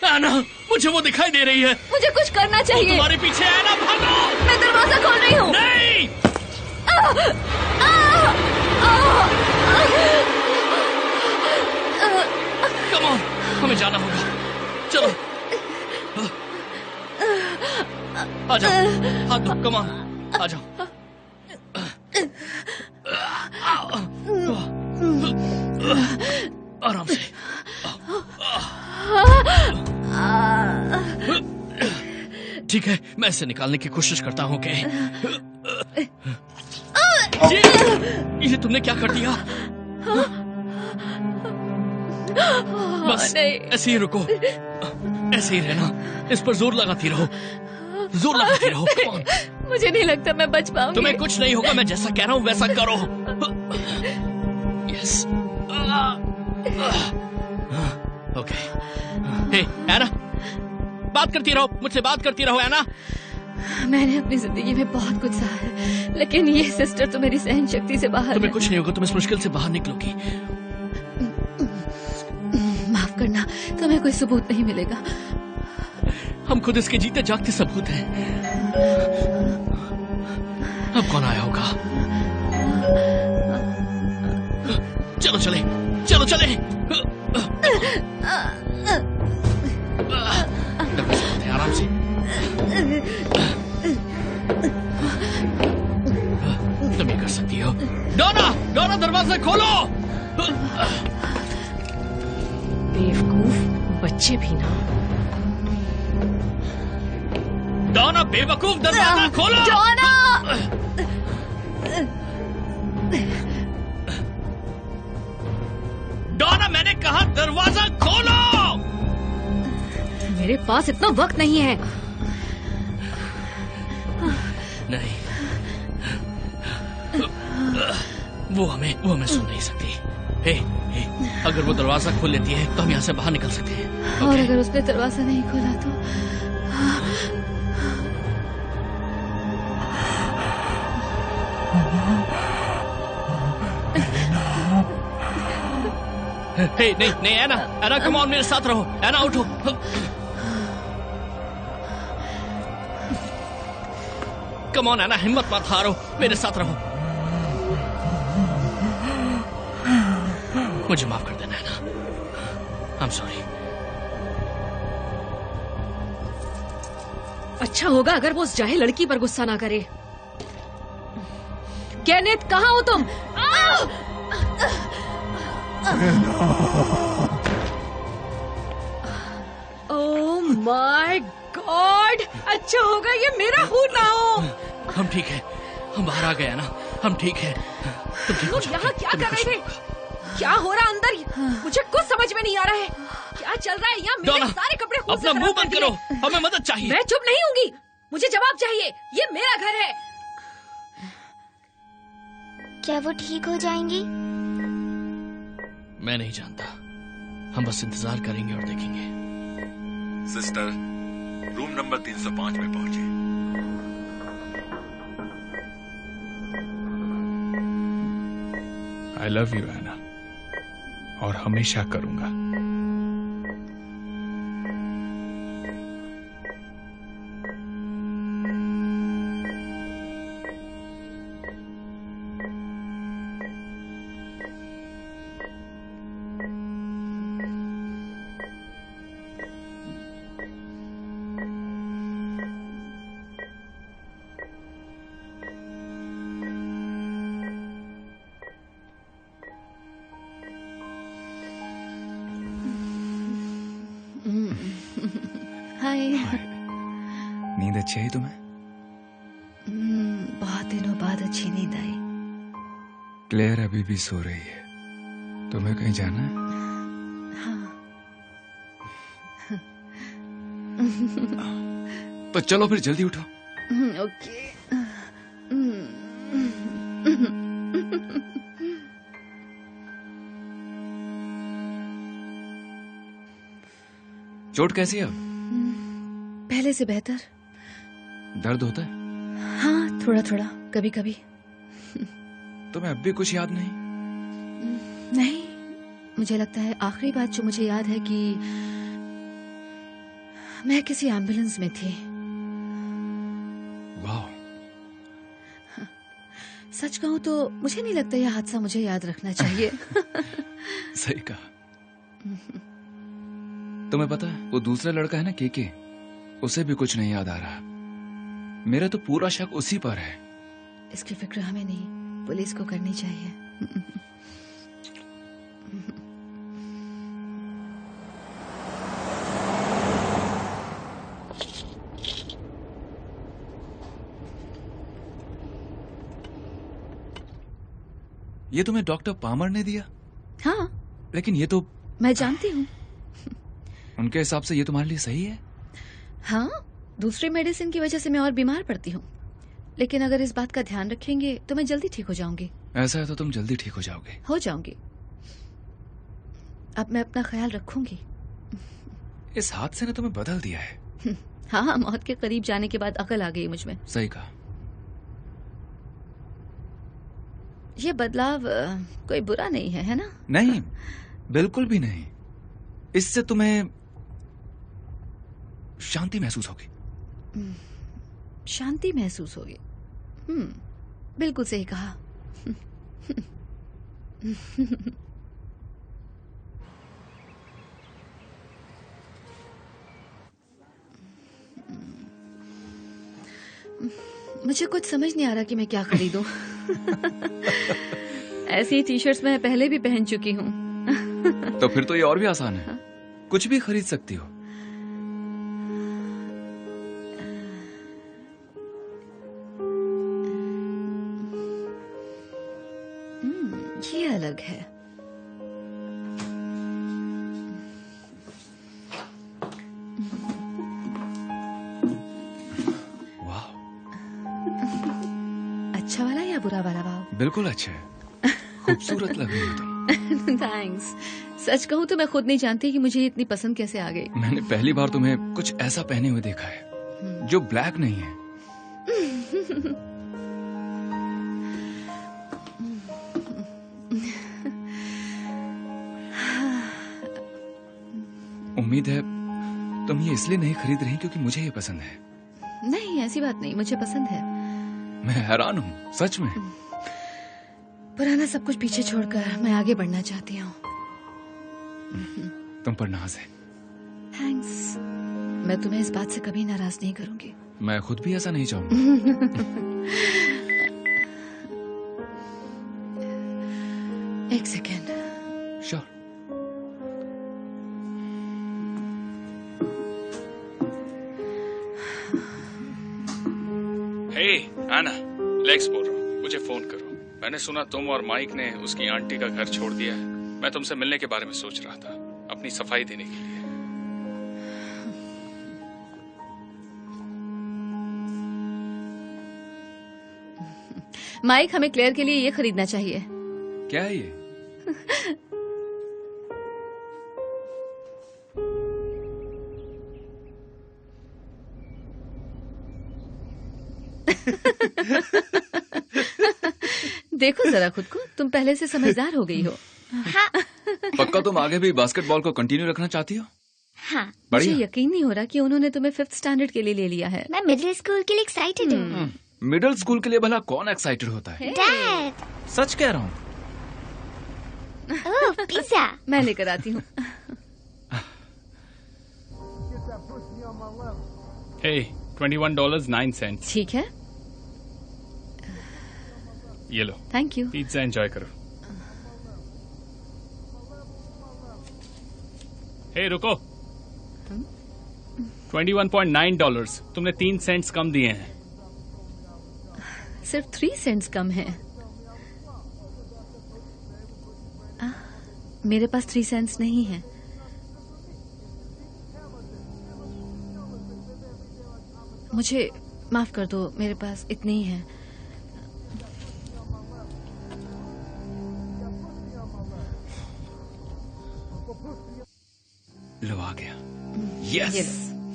एना, मुझे वो दिखाई दे रही है। मुझे कुछ करना चाहिए। तुम्हारे पीछे है ना, भागो। मैं दरवाजा खोल रही हूँ। नहीं। कम ऑन, हमें जाना होगा। चलो, आ जाओ, हाथ दो, कम ऑन, आ जाओ। आराम से। ठीक है, मैं इसे निकालने की कोशिश करता हूँ। कि ये तुमने क्या कर दिया? बस ऐसे ही रुको, ऐसे ही रहना, इस पर जोर लगाती रहो, जोर लगाती रहो। मुझे नहीं लगता मैं बच पाऊंगी। तुम्हें कुछ नहीं होगा, मैं जैसा कह रहा हूँ वैसा करो। यस। ओके। हे एना, बात करती रहो, मुझसे बात करती रहो एना। मैंने अपनी जिंदगी में बहुत कुछ सहा है, लेकिन ये सिस्टर तो मेरी सहन शक्ति से बाहर तुम्हें है। कुछ नहीं होगा, तुम इस मुश्किल से बाहर निकलोगी। माफ करना, तुम्हें कोई सबूत नहीं मिलेगा। हम खुद इसके जीते जागते सबूत हैं। अब कौन आया होगा? चलो चले, चलो चले। आराम से। तुम ये कर सकती हो। डोना, डोना दरवाजा खोलो। बेवकूफ बच्चे भी ना। डोना बेवकूफ, दरवाजा खोलो। डोना! डोना, मैंने कहा दरवाजा खोलो। मेरे पास इतना वक्त नहीं है। नहीं, वो हमें सुन नहीं सकती। हे, अगर वो दरवाजा खोल लेती है तो हम यहाँ से बाहर निकल सकते हैं। और अगर उसने दरवाजा नहीं खोला तो? हे, नहीं एना, एना कम ऑन, मेरे साथ रहो। एना उठो। कम ऑन एना, हिम्मत मत हारो, मेरे साथ रहो। मुझे माफ कर देना एना, आई एम सॉरी। अच्छा होगा अगर वो उस जाहिल लड़की पर गुस्सा ना करे। केनेथ, कहाँ हो तुम? ओह माय गॉड, अच्छा होगा ये मेरा खून ना हो। हम ठीक है, हम बाहर आ गए ना, हम ठीक है। तुम ठीक हो तुम जाओगे, यहाँ क्या तुम्हें कर कुछ रहे नहीं थे? होगा। क्या हो रहा अंदर? मुझे कुछ समझ में नहीं आ रहा है। क्या चल रहा है यहाँ? मेरे डोना, सारे कपड़े खून से अपना मुंह खराब बंद कर करो, दिए। हमें मदद चाहिए। मैं चुप नहीं होंगी, मुझे जवाब चाहिए। ये मेरा घर है। क्या वो ठीक हो जाएंगी? मैं नहीं जानता, हम बस इंतजार करेंगे और देखेंगे। सिस्टर, रूम नंबर 305 में पहुंचे। आई लव यू एना, और हमेशा करूंगा। हाय। नींद अच्छी आई तुम्हें? बहुत दिनों बाद अच्छी नींद आई। क्लेयर अभी भी सो रही है। तुम्हें कहीं जाना है? तो चलो फिर जल्दी उठो। ओके। चोट कैसी है अब? पहले से बेहतर। दर्द होता है? हाँ, थोड़ा थोड़ा, कभी कभी। तुम्हें अब भी कुछ याद नहीं? नहीं, मुझे लगता है आखिरी बात जो मुझे याद है कि मैं किसी एम्बुलेंस में थी। वाह। सच कहूं तो मुझे नहीं लगता यह हादसा मुझे याद रखना चाहिए। सही कहा। तुम्हें पता है वो दूसरा लड़का है ना, केके, उसे भी कुछ नहीं याद आ रहा। मेरा तो पूरा शक उसी पर है। इसकी फिक्र हमें नहीं, पुलिस को करनी चाहिए। ये तुम्हें डॉक्टर पामर ने दिया? हाँ, लेकिन ये तो मैं जानती हूँ। उनके हिसाब से ये तुम्हारे लिए सही है? हाँ, दूसरी मेडिसिन की वजह से मैं और बीमार पड़ती हूँ, लेकिन अगर इस बात का ध्यान रखेंगे तो मैं जल्दी ठीक हो जाऊंगी। ऐसा है तो तुम जल्दी ठीक हो जाओगे। हो जाऊंगी। अब मैं अपना ख्याल रखूंगी। इस हादसे ने तुम्हें बदल दिया है। हाँ, मौत के करीब जाने के बाद अकल आ गई मुझमें। सही कहा। ये बदलाव कोई बुरा नहीं है ना? नहीं, बिल्कुल भी नहीं। इससे तुम्हें शांति महसूस होगी। शांति महसूस होगी। बिल्कुल सही कहा। मुझे कुछ समझ नहीं आ रहा कि मैं क्या खरीदूं। ऐसी टी शर्ट्स मैं पहले भी पहन चुकी हूँ। तो फिर तो ये और भी आसान है। कुछ भी खरीद सकती हो। ये अलग है। वाह, अच्छा वाला या बुरा वाला भाव? बिल्कुल अच्छा है। खूबसूरत लग रही हो तुम। थैंक्स। सच कहूँ तो मैं खुद नहीं जानती कि मुझे इतनी पसंद कैसे आ गई। मैंने पहली बार तुम्हें कुछ ऐसा पहने हुए देखा है जो ब्लैक नहीं है। उम्मीद है तुम ये इसलिए नहीं खरीद रही क्योंकि मुझे ये पसंद है। नहीं, ऐसी बात नहीं, मुझे पसंद है। मैं हैरान हूँ, सच में। पुराना सब कुछ पीछे छोड़कर मैं आगे बढ़ना चाहती हूँ। तुम पर नाज है। थैंक्स। मैं तुम्हें इस बात से कभी नाराज नहीं करूंगी। मैं खुद भी ऐसा नहीं चाहूंगा। एक सेकेंड। श्योर। हे आना, लेक्स बोल रहा हूँ, मुझे फोन करो। मैंने सुना तुम और माइक ने उसकी आंटी का घर छोड़ दिया है। मैं तुमसे मिलने के बारे में सोच रहा था, अपनी सफाई देने के लिए। माइक, हमें क्लेयर के लिए ये खरीदना चाहिए। क्या है ये? देखो जरा खुद को, तुम पहले से समझदार हो गई हो। हाँ पक्का तुम आगे भी बास्केटबॉल को कंटिन्यू रखना चाहती हो? हाँ। मुझे यकीन नहीं हो रहा कि उन्होंने तुम्हें 5th स्टैंडर्ड के लिए ले लिया है। मैं मिडिल स्कूल के लिए एक्साइटेड हूँ। मिडिल स्कूल के लिए भला कौन एक्साइटेड होता है? डैड। सच कह रहा हूँ। ओह, पिज्जा। मैं लेकर आती हूँ। हे, $21.09। ठीक है, ये लो, थैंक यू। पिज्जा एंजॉय करो। हे रुको, $21.9। तुमने 3 सेंट्स कम दिए हैं। सिर्फ 3 सेंट्स कम है। मेरे पास 3 सेंट्स नहीं है। मुझे माफ कर दो, मेरे पास इतने ही हैं। लो आ गया। Yes,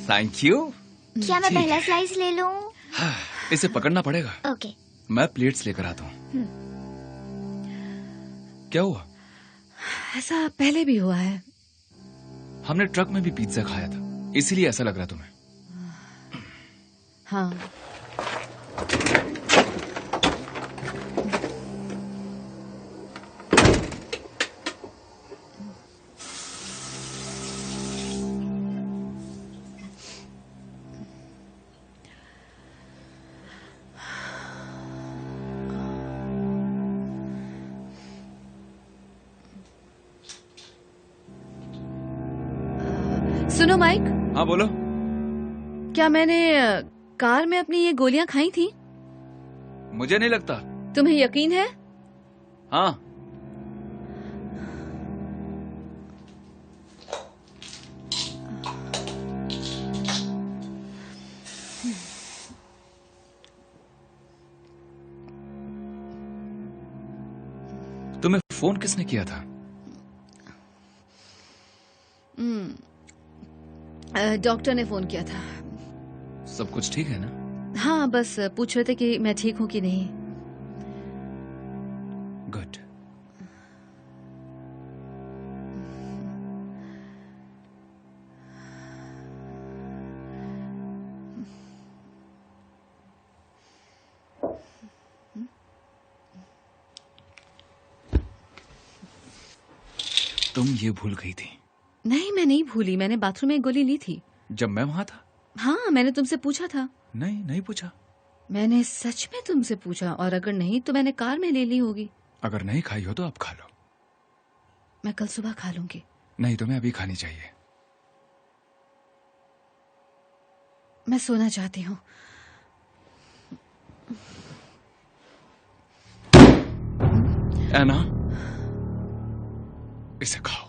thank you. क्या मैं पहला स्लाइस ले लूं? इसे पकड़ना पड़ेगा। ओके। मैं प्लेट्स लेकर आता हूँ। क्या हुआ? ऐसा पहले भी हुआ है। हमने ट्रक में भी पिज्जा खाया था, इसीलिए ऐसा लग रहा तुम्हें। हाँ। सुनो माइक। हाँ बोलो। क्या मैंने कार में अपनी ये गोलियां खाई थी? मुझे नहीं लगता। तुम्हें यकीन है? हाँ, फोन किसने किया था? डॉक्टर ने फोन किया था। सब कुछ ठीक है ना? हाँ, बस पूछ रहे थे कि मैं ठीक हूं कि नहीं। गुड। तुम ये भूल गई थी? नहीं, मैं नहीं भूली। मैंने बाथरूम में एक गोली ली थी। जब मैं वहां था? हाँ, मैंने तुमसे पूछा था। नहीं पूछा। मैंने सच में तुमसे पूछा, और अगर नहीं तो मैंने कार में ले ली होगी। अगर नहीं खाई हो तो अब खा लो। मैं कल सुबह खा लूंगी। नहीं, तुम्हें अभी खानी चाहिए। मैं सोना चाहती हूँ। एना, इसे खाओ।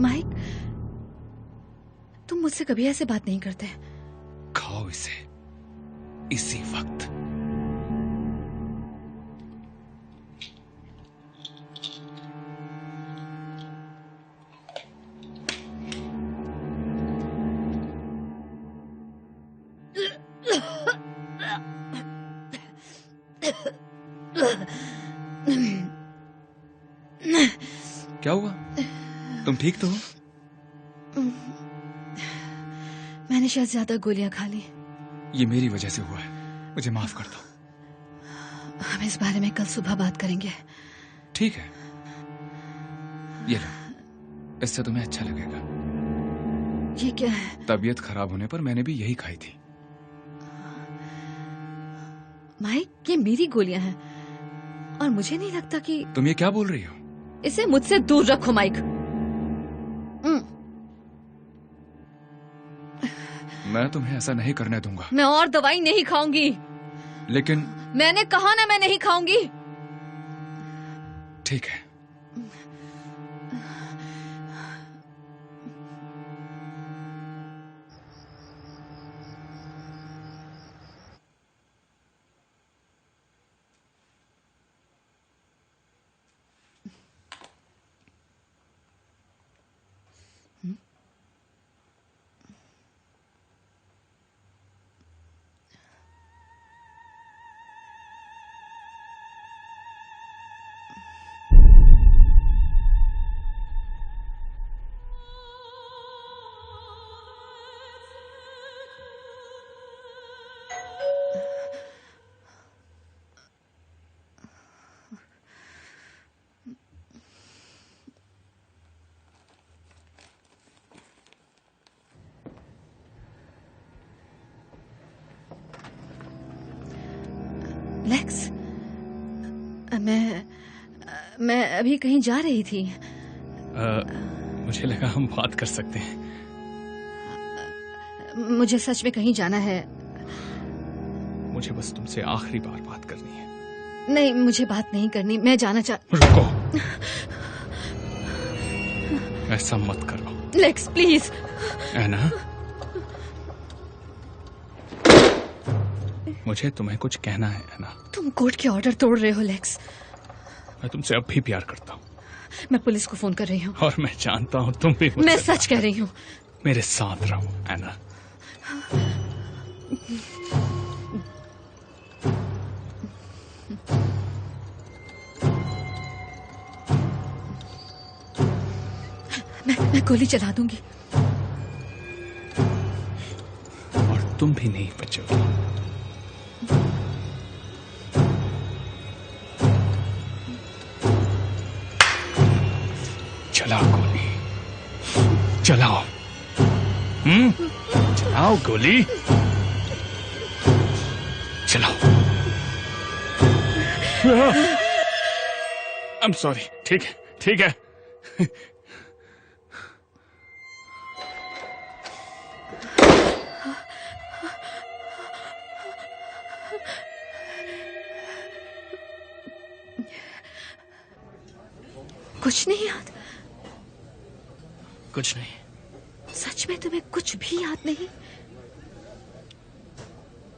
माइक, तुम मुझसे कभी ऐसे बात नहीं करते। खाओ इसे इसी वक्त। क्या हुआ? तुम ठीक तो हो? मैंने शायद ज्यादा गोलियां खा ली। ये मेरी वजह से हुआ है, मुझे माफ कर दो। हम इस बारे में कल सुबह बात करेंगे। ठीक है, ये लो, इससे तुम्हें अच्छा लगेगा। ये क्या है? तबीयत खराब होने पर मैंने भी यही खाई थी। माइक, ये मेरी गोलियां हैं और मुझे नहीं लगता कि... तुम ये क्या बोल रही हो? इसे मुझसे दूर रखो माइक। मैं तुम्हें ऐसा नहीं करने दूंगा। मैं और दवाई नहीं खाऊंगी। लेकिन मैंने कहा ना, मैं नहीं खाऊंगी। ठीक है। लेक्स, मैं अभी कहीं जा रही थी। मुझे लगा हम बात कर सकते हैं। मुझे सच में कहीं जाना है। मुझे बस तुमसे आखिरी बार बात करनी है। नहीं, मुझे बात नहीं करनी। मैं जाना रुको। ऐसा मत करो। Lakes, please. एना, मुझे तुम्हें कुछ कहना है एना। तुम कोर्ट के ऑर्डर तोड़ रहे हो लेक्स। मैं तुमसे अब भी प्यार करता हूँ। मैं पुलिस को फोन कर रही हूँ। और मैं जानता हूँ तुम भी मुझसे मैं सच कह रही हूँ। मेरे साथ रहो एना। मैं गोली चला दूंगी। और तुम भी नहीं बचोगी। चलाओ गोली, चलाओ। चलाओ गोली, चलाओ। आई एम सॉरी। ठीक है, ठीक है। कुछ नहीं याद? कुछ नहीं। सच में तुम्हें कुछ भी याद नहीं?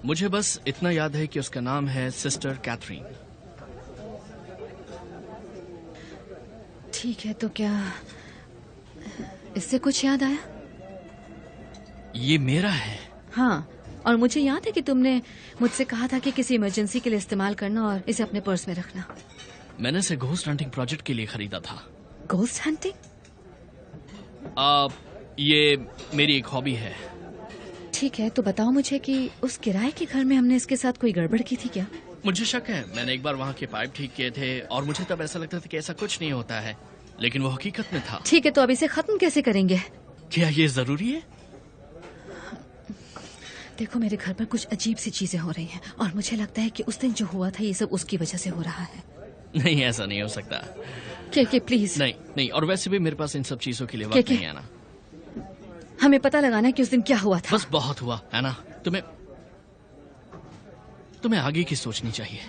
मुझे बस इतना याद है कि उसका नाम है सिस्टर कैथरीन। ठीक है, तो क्या इससे कुछ याद आया? ये मेरा है। हाँ, और मुझे याद है कि तुमने मुझसे कहा था कि किसी इमरजेंसी के लिए इस्तेमाल करना और इसे अपने पर्स में रखना। मैंने इसे घोस्ट हंटिंग प्रोजेक्ट के लिए खरीदा था। Ghost hunting? ये मेरी एक हॉबी है। ठीक है, तो बताओ मुझे कि उस किराए के घर में हमने इसके साथ कोई गड़बड़ की थी क्या? मुझे शक है। मैंने एक बार वहाँ के पाइप ठीक किए थे और मुझे तब ऐसा लगता था कि ऐसा कुछ नहीं होता है, लेकिन वो हकीकत में था। ठीक है, तो अब इसे खत्म कैसे करेंगे? क्या ये जरूरी है? देखो, मेरे घर पर कुछ अजीब सी चीजें हो रही हैं और मुझे लगता है कि उस दिन जो हुआ था ये सब उसकी वजह से हो रहा है। नहीं, ऐसा नहीं हो सकता। के प्लीज। नहीं, और वैसे भी मेरे पास इन सब चीजों के लिए वक्त नहीं है ना। हमें पता लगाना है कि उस दिन क्या हुआ था। बस बहुत हुआ है ना। तुम्हें आगे की सोचनी चाहिए।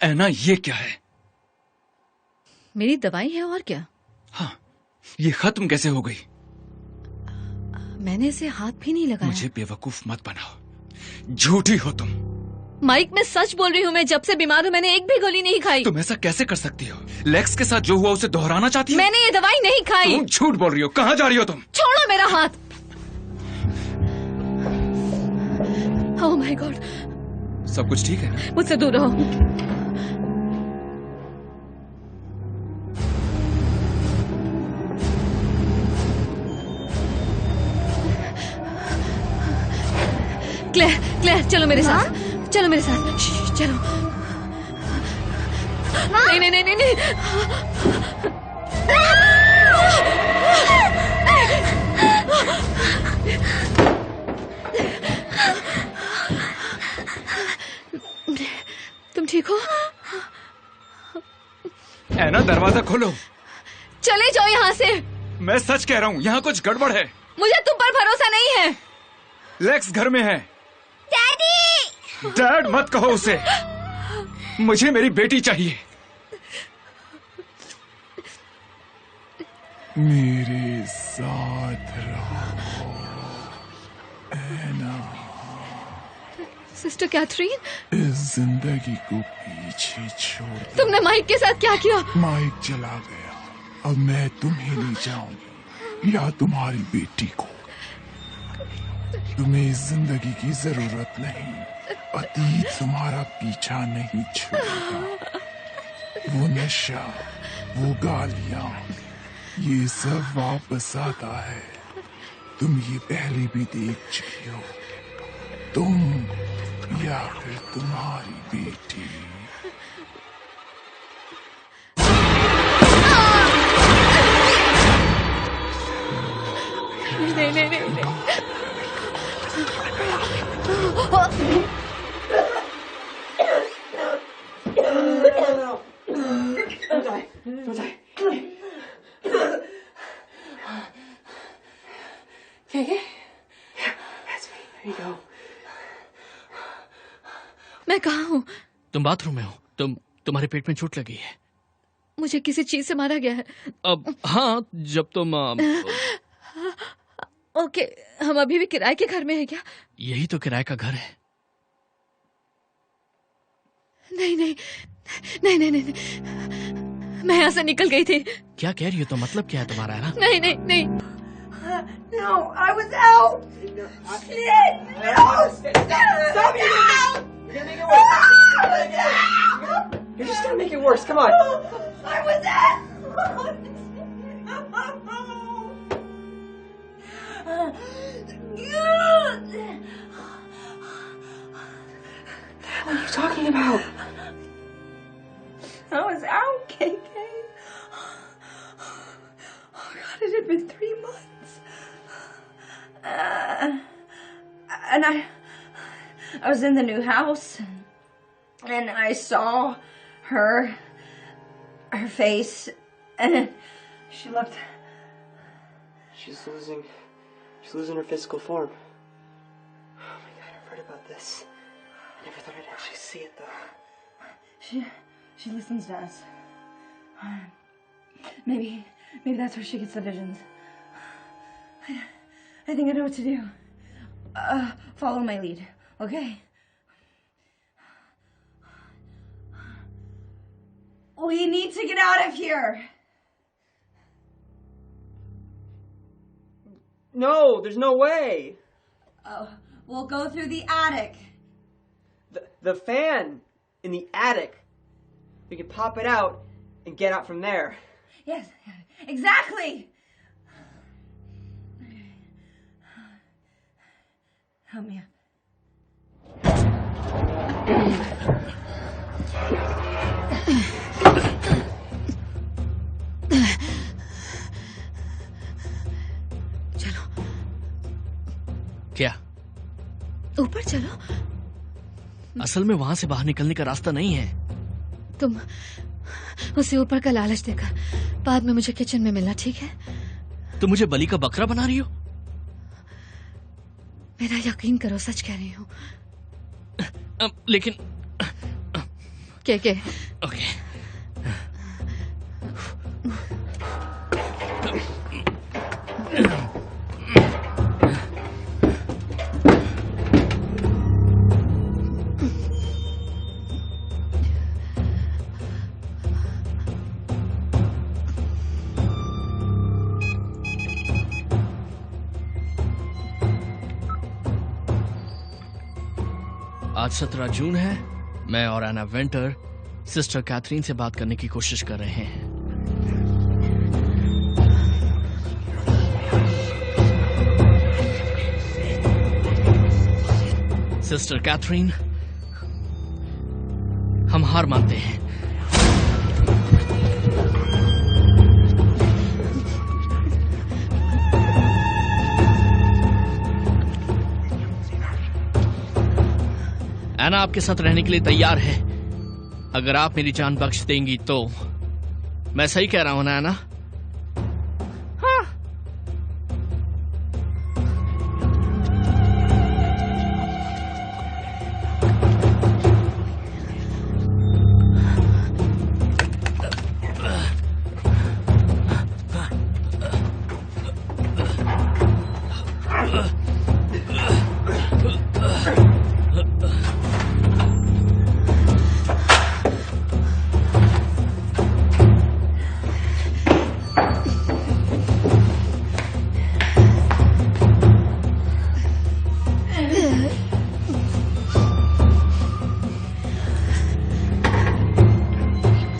ऐना, ये क्या है? मेरी दवाई है, और क्या? हाँ, ये खत्म कैसे हो गई? मैंने इसे हाथ भी नहीं लगाया। मुझे बेवकूफ मत बनाओ, झूठी हो तुम। माइक, मैं सच बोल रही हूँ। मैं जब से बीमार हूँ मैंने एक भी गोली नहीं खाई। तुम ऐसा कैसे कर सकती हो? लेक्स के साथ जो हुआ उसे दोहराना चाहती हो? मैंने ये दवाई नहीं खाई। तुम झूठ बोल रही हो। कहाँ जा रही हो तुम? छोड़ो मेरा हाथ। ओह माय गॉड। सब कुछ ठीक है? मुझसे दूर रहो। क्लेयर, चलो मेरे साथ। चलो मेरे साथ। चलो। नहीं। तुम ठीक हो? ऐना, दरवाजा खोलो। चले जाओ यहाँ से। मैं सच कह रहा हूँ, यहाँ कुछ गड़बड़ है। मुझे तुम पर भरोसा नहीं है। लेक्स घर में है। डैडी! डैड मत कहो उसे। मुझे मेरी बेटी चाहिए। मेरे साथ रहो ऐना। सिस्टर कैथरीन, इस जिंदगी को पीछे छोड़ दो। तुमने माइक के साथ क्या किया? माइक चला गया, अब मैं तुम्हें ले जाऊंगी या तुम्हारी बेटी को। तुम्हें इस जिंदगी की जरूरत नहीं। अतीत तुम्हारा पीछा नहीं छोड़ेगा। वो नशा, वो गालियां, ये सब वापस आता है। तुम ये पहले भी देख चुकी हो। तुम या फिर तुम्हारी बेटी। नहीं। Don't die. Okay? That's me. There you go. मैं कहाँ हूँ? तुम बाथरूम में हो। तुम्हारे पेट में चोट लगी है। मुझे किसी चीज से मारा गया है। अब हाँ, जब तुम ओके, हम अभी भी किराए के घर में हैं क्या? यही तो किराए का घर है। नहीं। मैं यहाँ से निकल गई थी। क्या कह रही हो? तो मतलब क्या है तुम्हारा? है ना? नहीं। No, I was out. Shit! No! Stop it! You're gonna make it worse. You're just gonna make it worse. Come on. I was out. What are you talking about? I was out, KK. Oh God, it had been 3 months. And I was in the new house, and I saw her face, and she looked. She's losing her physical form. Oh my God, I've heard about this. I never thought I'd actually see it though. She listens to us. Maybe that's where she gets the visions. I think I know what to do. Follow my lead, okay? We need to get out of here. No, there's no way. We'll go through the attic. The fan in the attic. We can pop it out and get out from there. Yes, exactly. Help me up. चलो क्या? ऊपर चलो। असल में वहां से बाहर निकलने का रास्ता नहीं है। तुम उसे ऊपर का लालच देकर बाद में मुझे किचन में मिलना, ठीक है? तुम मुझे बलि का बकरा बना रही हो? मेरा यकीन करो, सच कह रही हूँ। लेकिन के ओके। आज 17 जून है। मैं और एना वेंटर सिस्टर कैथरीन से बात करने की कोशिश कर रहे हैं। सिस्टर कैथरीन, हम हार मानते हैं। एना आपके साथ रहने के लिए तैयार है अगर आप मेरी जान बख्श देंगी तो। मैं सही कह रहा हूं ना एना?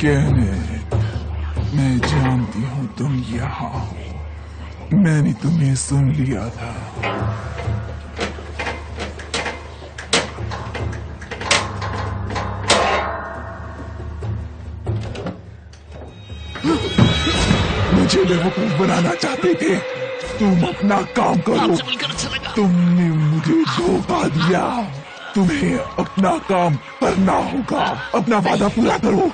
केनेथ, मैं जानती हूँ तुम यहाँ हो। मैंने तुम्हें सुन लिया था। मुझे बेवकूफ बनाना चाहते थे। तुम अपना काम करो। तुमने मुझे धोखा दिया। तुम्हें अपना काम करना होगा। अपना वादा पूरा करो।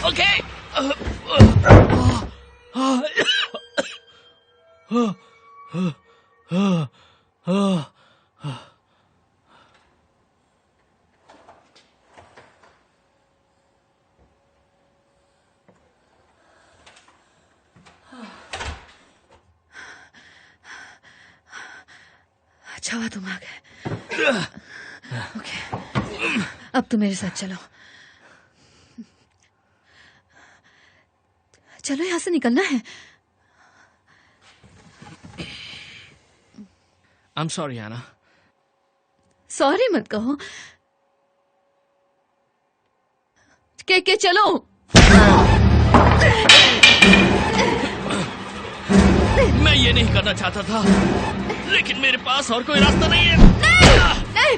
ओके। अच्छा हुआ तुम आ गए। ओके, अब तुम मेरे साथ चलो। चलो, यहां से निकलना है। I'm sorry, Anna. सॉरी मत कहो। के चलो। मैं ये नहीं करना चाहता था, लेकिन मेरे पास और कोई रास्ता नहीं है। नहीं।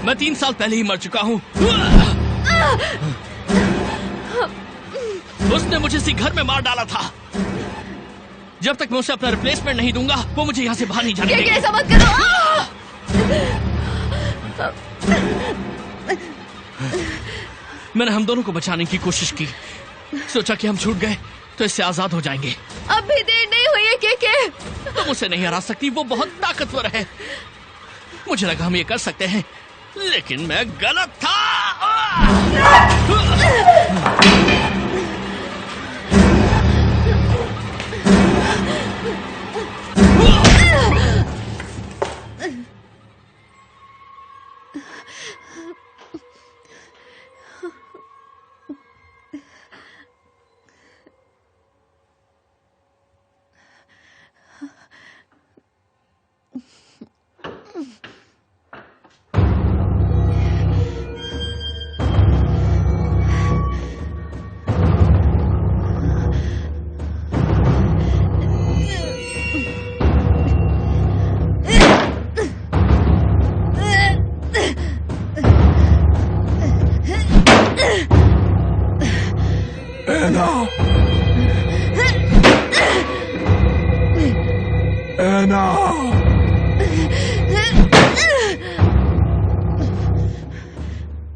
मैं 3 साल पहले ही मर चुका हूँ। उसने मुझे इसी घर में मार डाला था। जब तक मैं उसे अपना रिप्लेसमेंट नहीं दूंगा, वो मुझे यहाँ से बाहर नहीं जाने देगी। ऐसा मत करो। मैंने हम दोनों को बचाने की कोशिश की। सोचा कि हम छूट गए तो इससे आजाद हो जाएंगे। अभी देर नहीं हुई है केके। तुम उसे नहीं हरा सकती, वो बहुत ताकतवर है। मुझे लगा हम ये कर सकते हैं, लेकिन मैं गलत था। एना,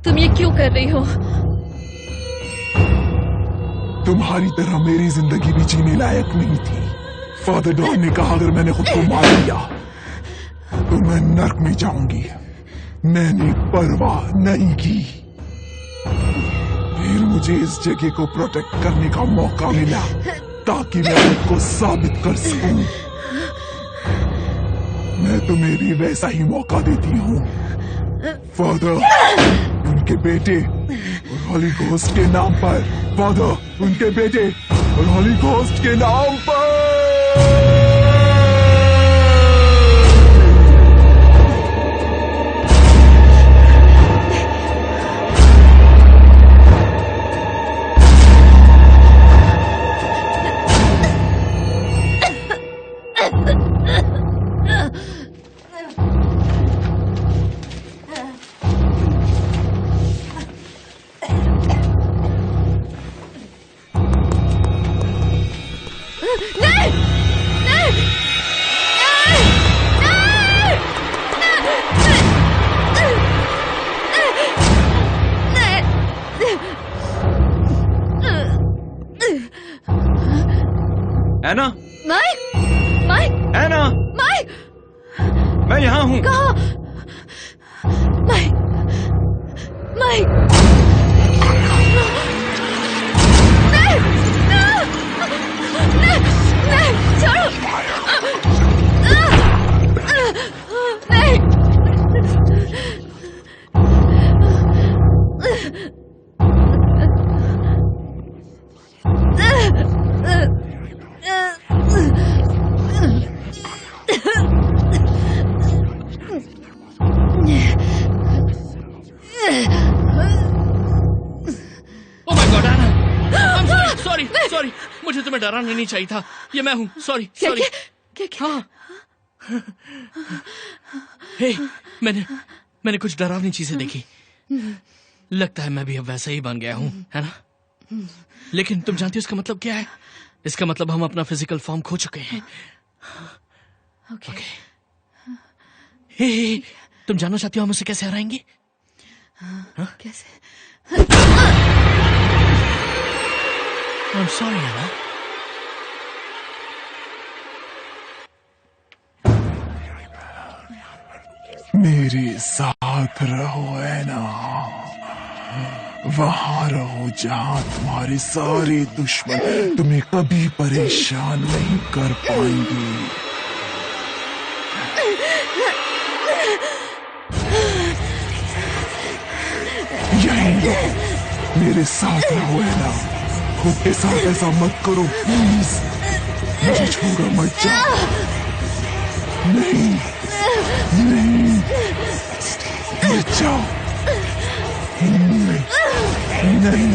तुम ये क्यों कर रही हो? तुम्हारी तरह मेरी जिंदगी भी जीने लायक नहीं थी। फादर डॉन ने कहा अगर मैंने खुद को मार दिया तो मैं नर्क में जाऊंगी। मैंने परवाह नहीं की। फिर मुझे इस जगह को प्रोटेक्ट करने का मौका मिला ताकि मैं खुद को साबित कर सकूं। मैं तुम्हें भी वैसा ही मौका देती हूँ। फादर, उनके बेटे और हॉली घोस्ट के नाम पर। फादर, उनके बेटे और हॉली घोस्ट के नाम पर। एना, माइक, माइक, एना, माइक, मैं यहाँ हूँ। कहाँ? माइक, माइक, नहीं, नहीं, नहीं, छोड़ो, नहीं। सॉरी, मुझे तुम्हें डराना नहीं चाहिए था। ये मैं हूँ। Sorry, sorry. क्या? हाँ। हे, मैंने कुछ डरावनी चीजें देखी। लगता है मैं भी अब वैसा ही बन गया हूँ, है ना? लेकिन तुम जानती हो इसका मतलब क्या है? इसका मतलब हम अपना फिजिकल फॉर्म खो चुके हैं। ओके। हे, तुम जानना चाहती हो हम उसे कैसे हराएंगे? कैसे? I'm sorry, Anna. मेरे साथ रहो एना। वहां रहो जहां तुम्हारे सारे दुश्मन तुम्हें कभी परेशान नहीं कर पाएंगे। यहीं रहो, मेरे साथ रहो एना। खुद के साथ ऐसा मत करो प्लीज। मुझे छोड़कर मत जाओ। नहीं, नहीं, मत जाओ। नहीं।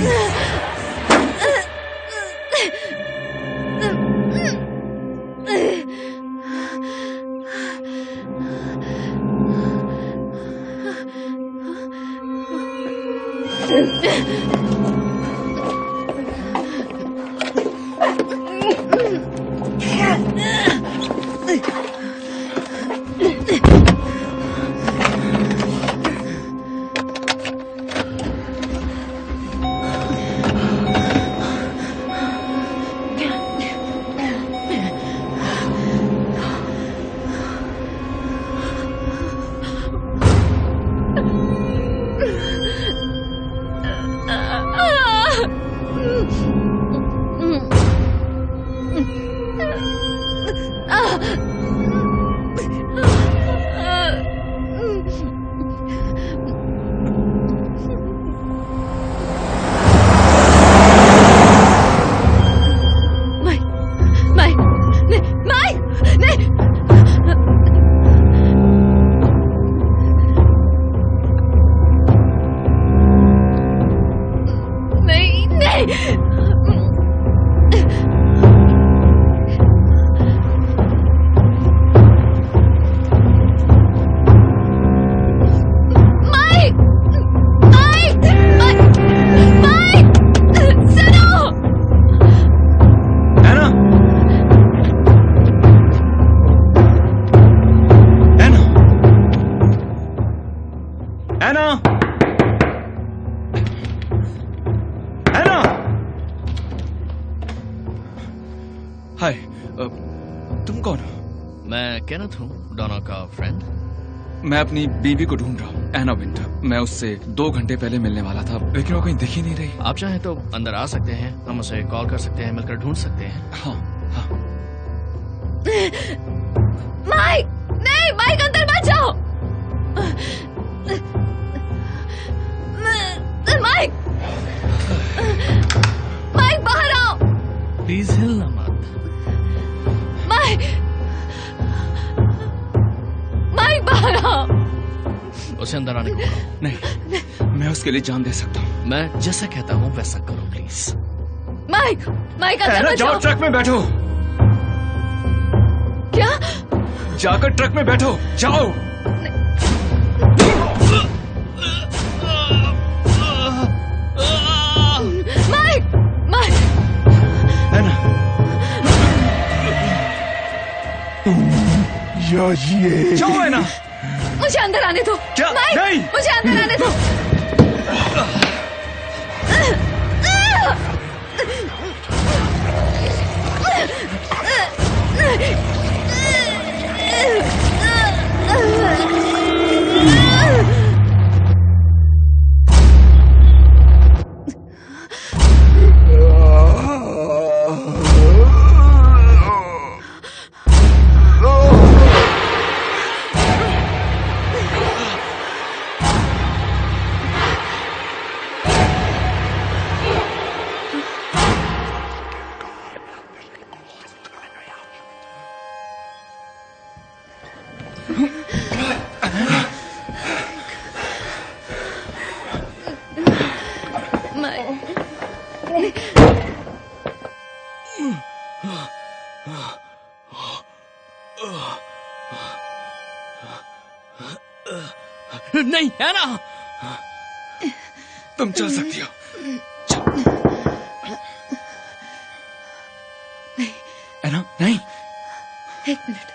हाय, तुम कौन हो? मैं केनेथ हूँ, डोना का फ्रेंड। मैं अपनी बीवी को ढूंढ रहा हूँ, एना विंटर। मैं उससे 2 घंटे पहले मिलने वाला था, लेकिन वो कहीं दिख ही नहीं रही। आप चाहें तो अंदर आ सकते हैं, हम उसे कॉल कर सकते हैं, मिलकर ढूंढ सकते हैं। हाँ हाँ। माइक, नहीं माइक, अंदर मत जाओ। माइक, माइक बाहर आओ। प्लीज हिलना मत। माइक, माइक बाहर आओ। उसे अंदर आने को बोलो। नहीं, मैं उसके लिए जान दे सकता हूँ। मैं जैसा कहता हूँ वैसा करो प्लीज। माइक, माइक अंदर मत जाओ, ट्रक में बैठो। क्या? जाकर ट्रक में बैठो, जाओ। माइक, माइक, एना, या ये जाओ एना। मुझे अंदर आने दो। क्या? माइक, नहीं। मुझे अंदर आने दो। नहीं है ना। तुम चल सकती हो। नहीं, एना, नहीं। 1 मिनट।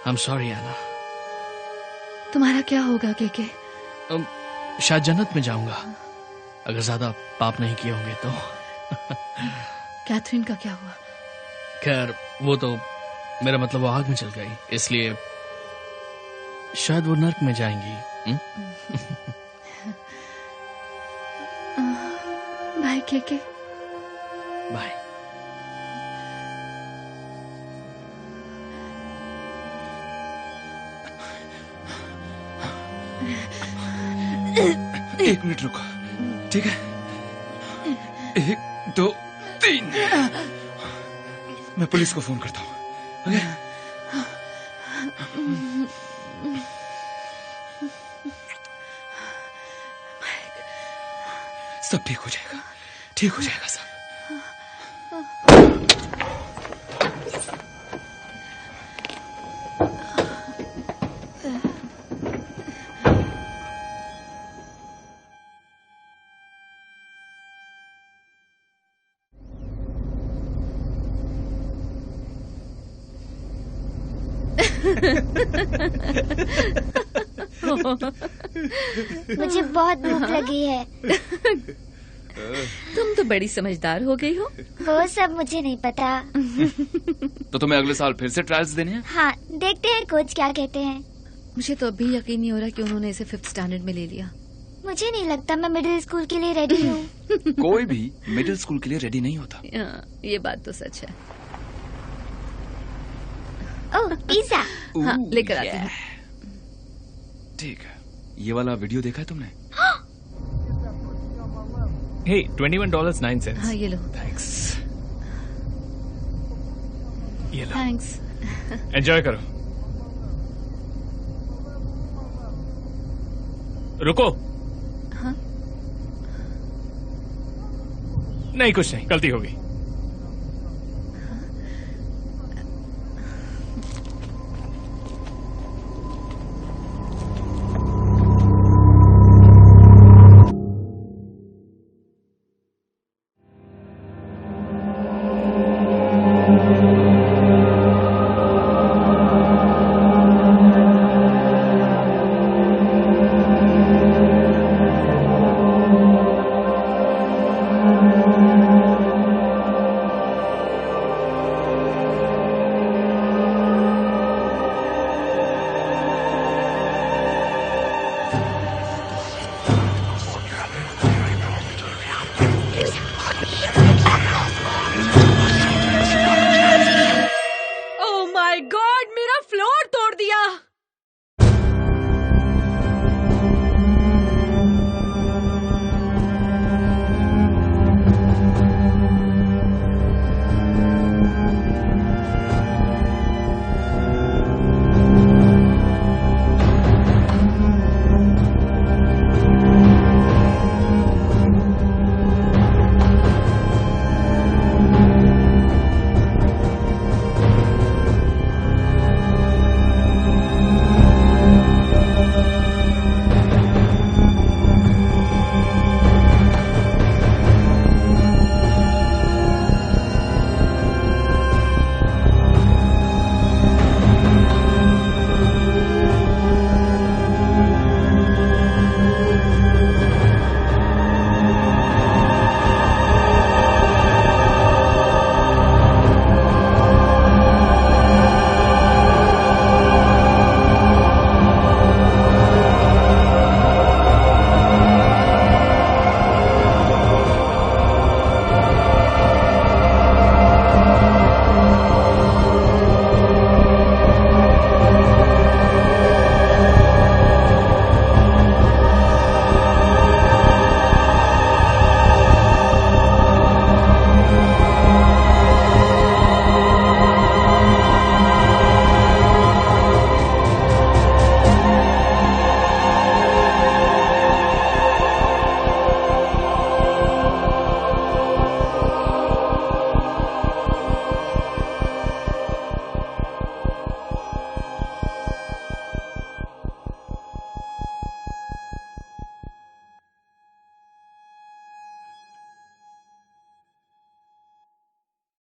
I'm sorry एना। तुम्हारा क्या होगा केके? शायद जन्नत में जाऊंगा, अगर ज्यादा पाप नहीं किए होंगे तो। कैथरीन का क्या हुआ? खैर वो तो, मेरा मतलब वो आग में चल गई, इसलिए शायद वो नर्क में जाएंगी। बाय केके। बाय। एक मिनट रुको, ठीक है? 1 2 3। मैं पुलिस को फोन करता हूँ। ओके? सब ठीक हो जाएगा, ठीक हो जाएगा सब। मुझे बहुत भूख लगी है। तुम तो बड़ी समझदार हो गई हो। वो सब मुझे नहीं पता। तो तुम्हें अगले साल फिर से ट्रायल्स देने हैं? हाँ, देखते हैं कोच क्या कहते हैं। मुझे तो अभी यकीन नहीं हो रहा कि उन्होंने इसे 5th स्टैंडर्ड में ले लिया। मुझे नहीं लगता मैं मिडिल स्कूल के लिए रेडी हूँ। कोई भी मिडिल स्कूल के लिए रेडी नहीं होता। ये बात तो सच है। ओह, पिज़्ज़ा। हाँ, लेकर आते हैं। ठीक है। ये वाला वीडियो देखा है तुमने? Hey, $21.09. हाँ, ये लो। Thanks. ये लो। थैंक्स। एंजॉय करो। रुको। हाँ? नहीं, कुछ नहीं, गलती हो गई।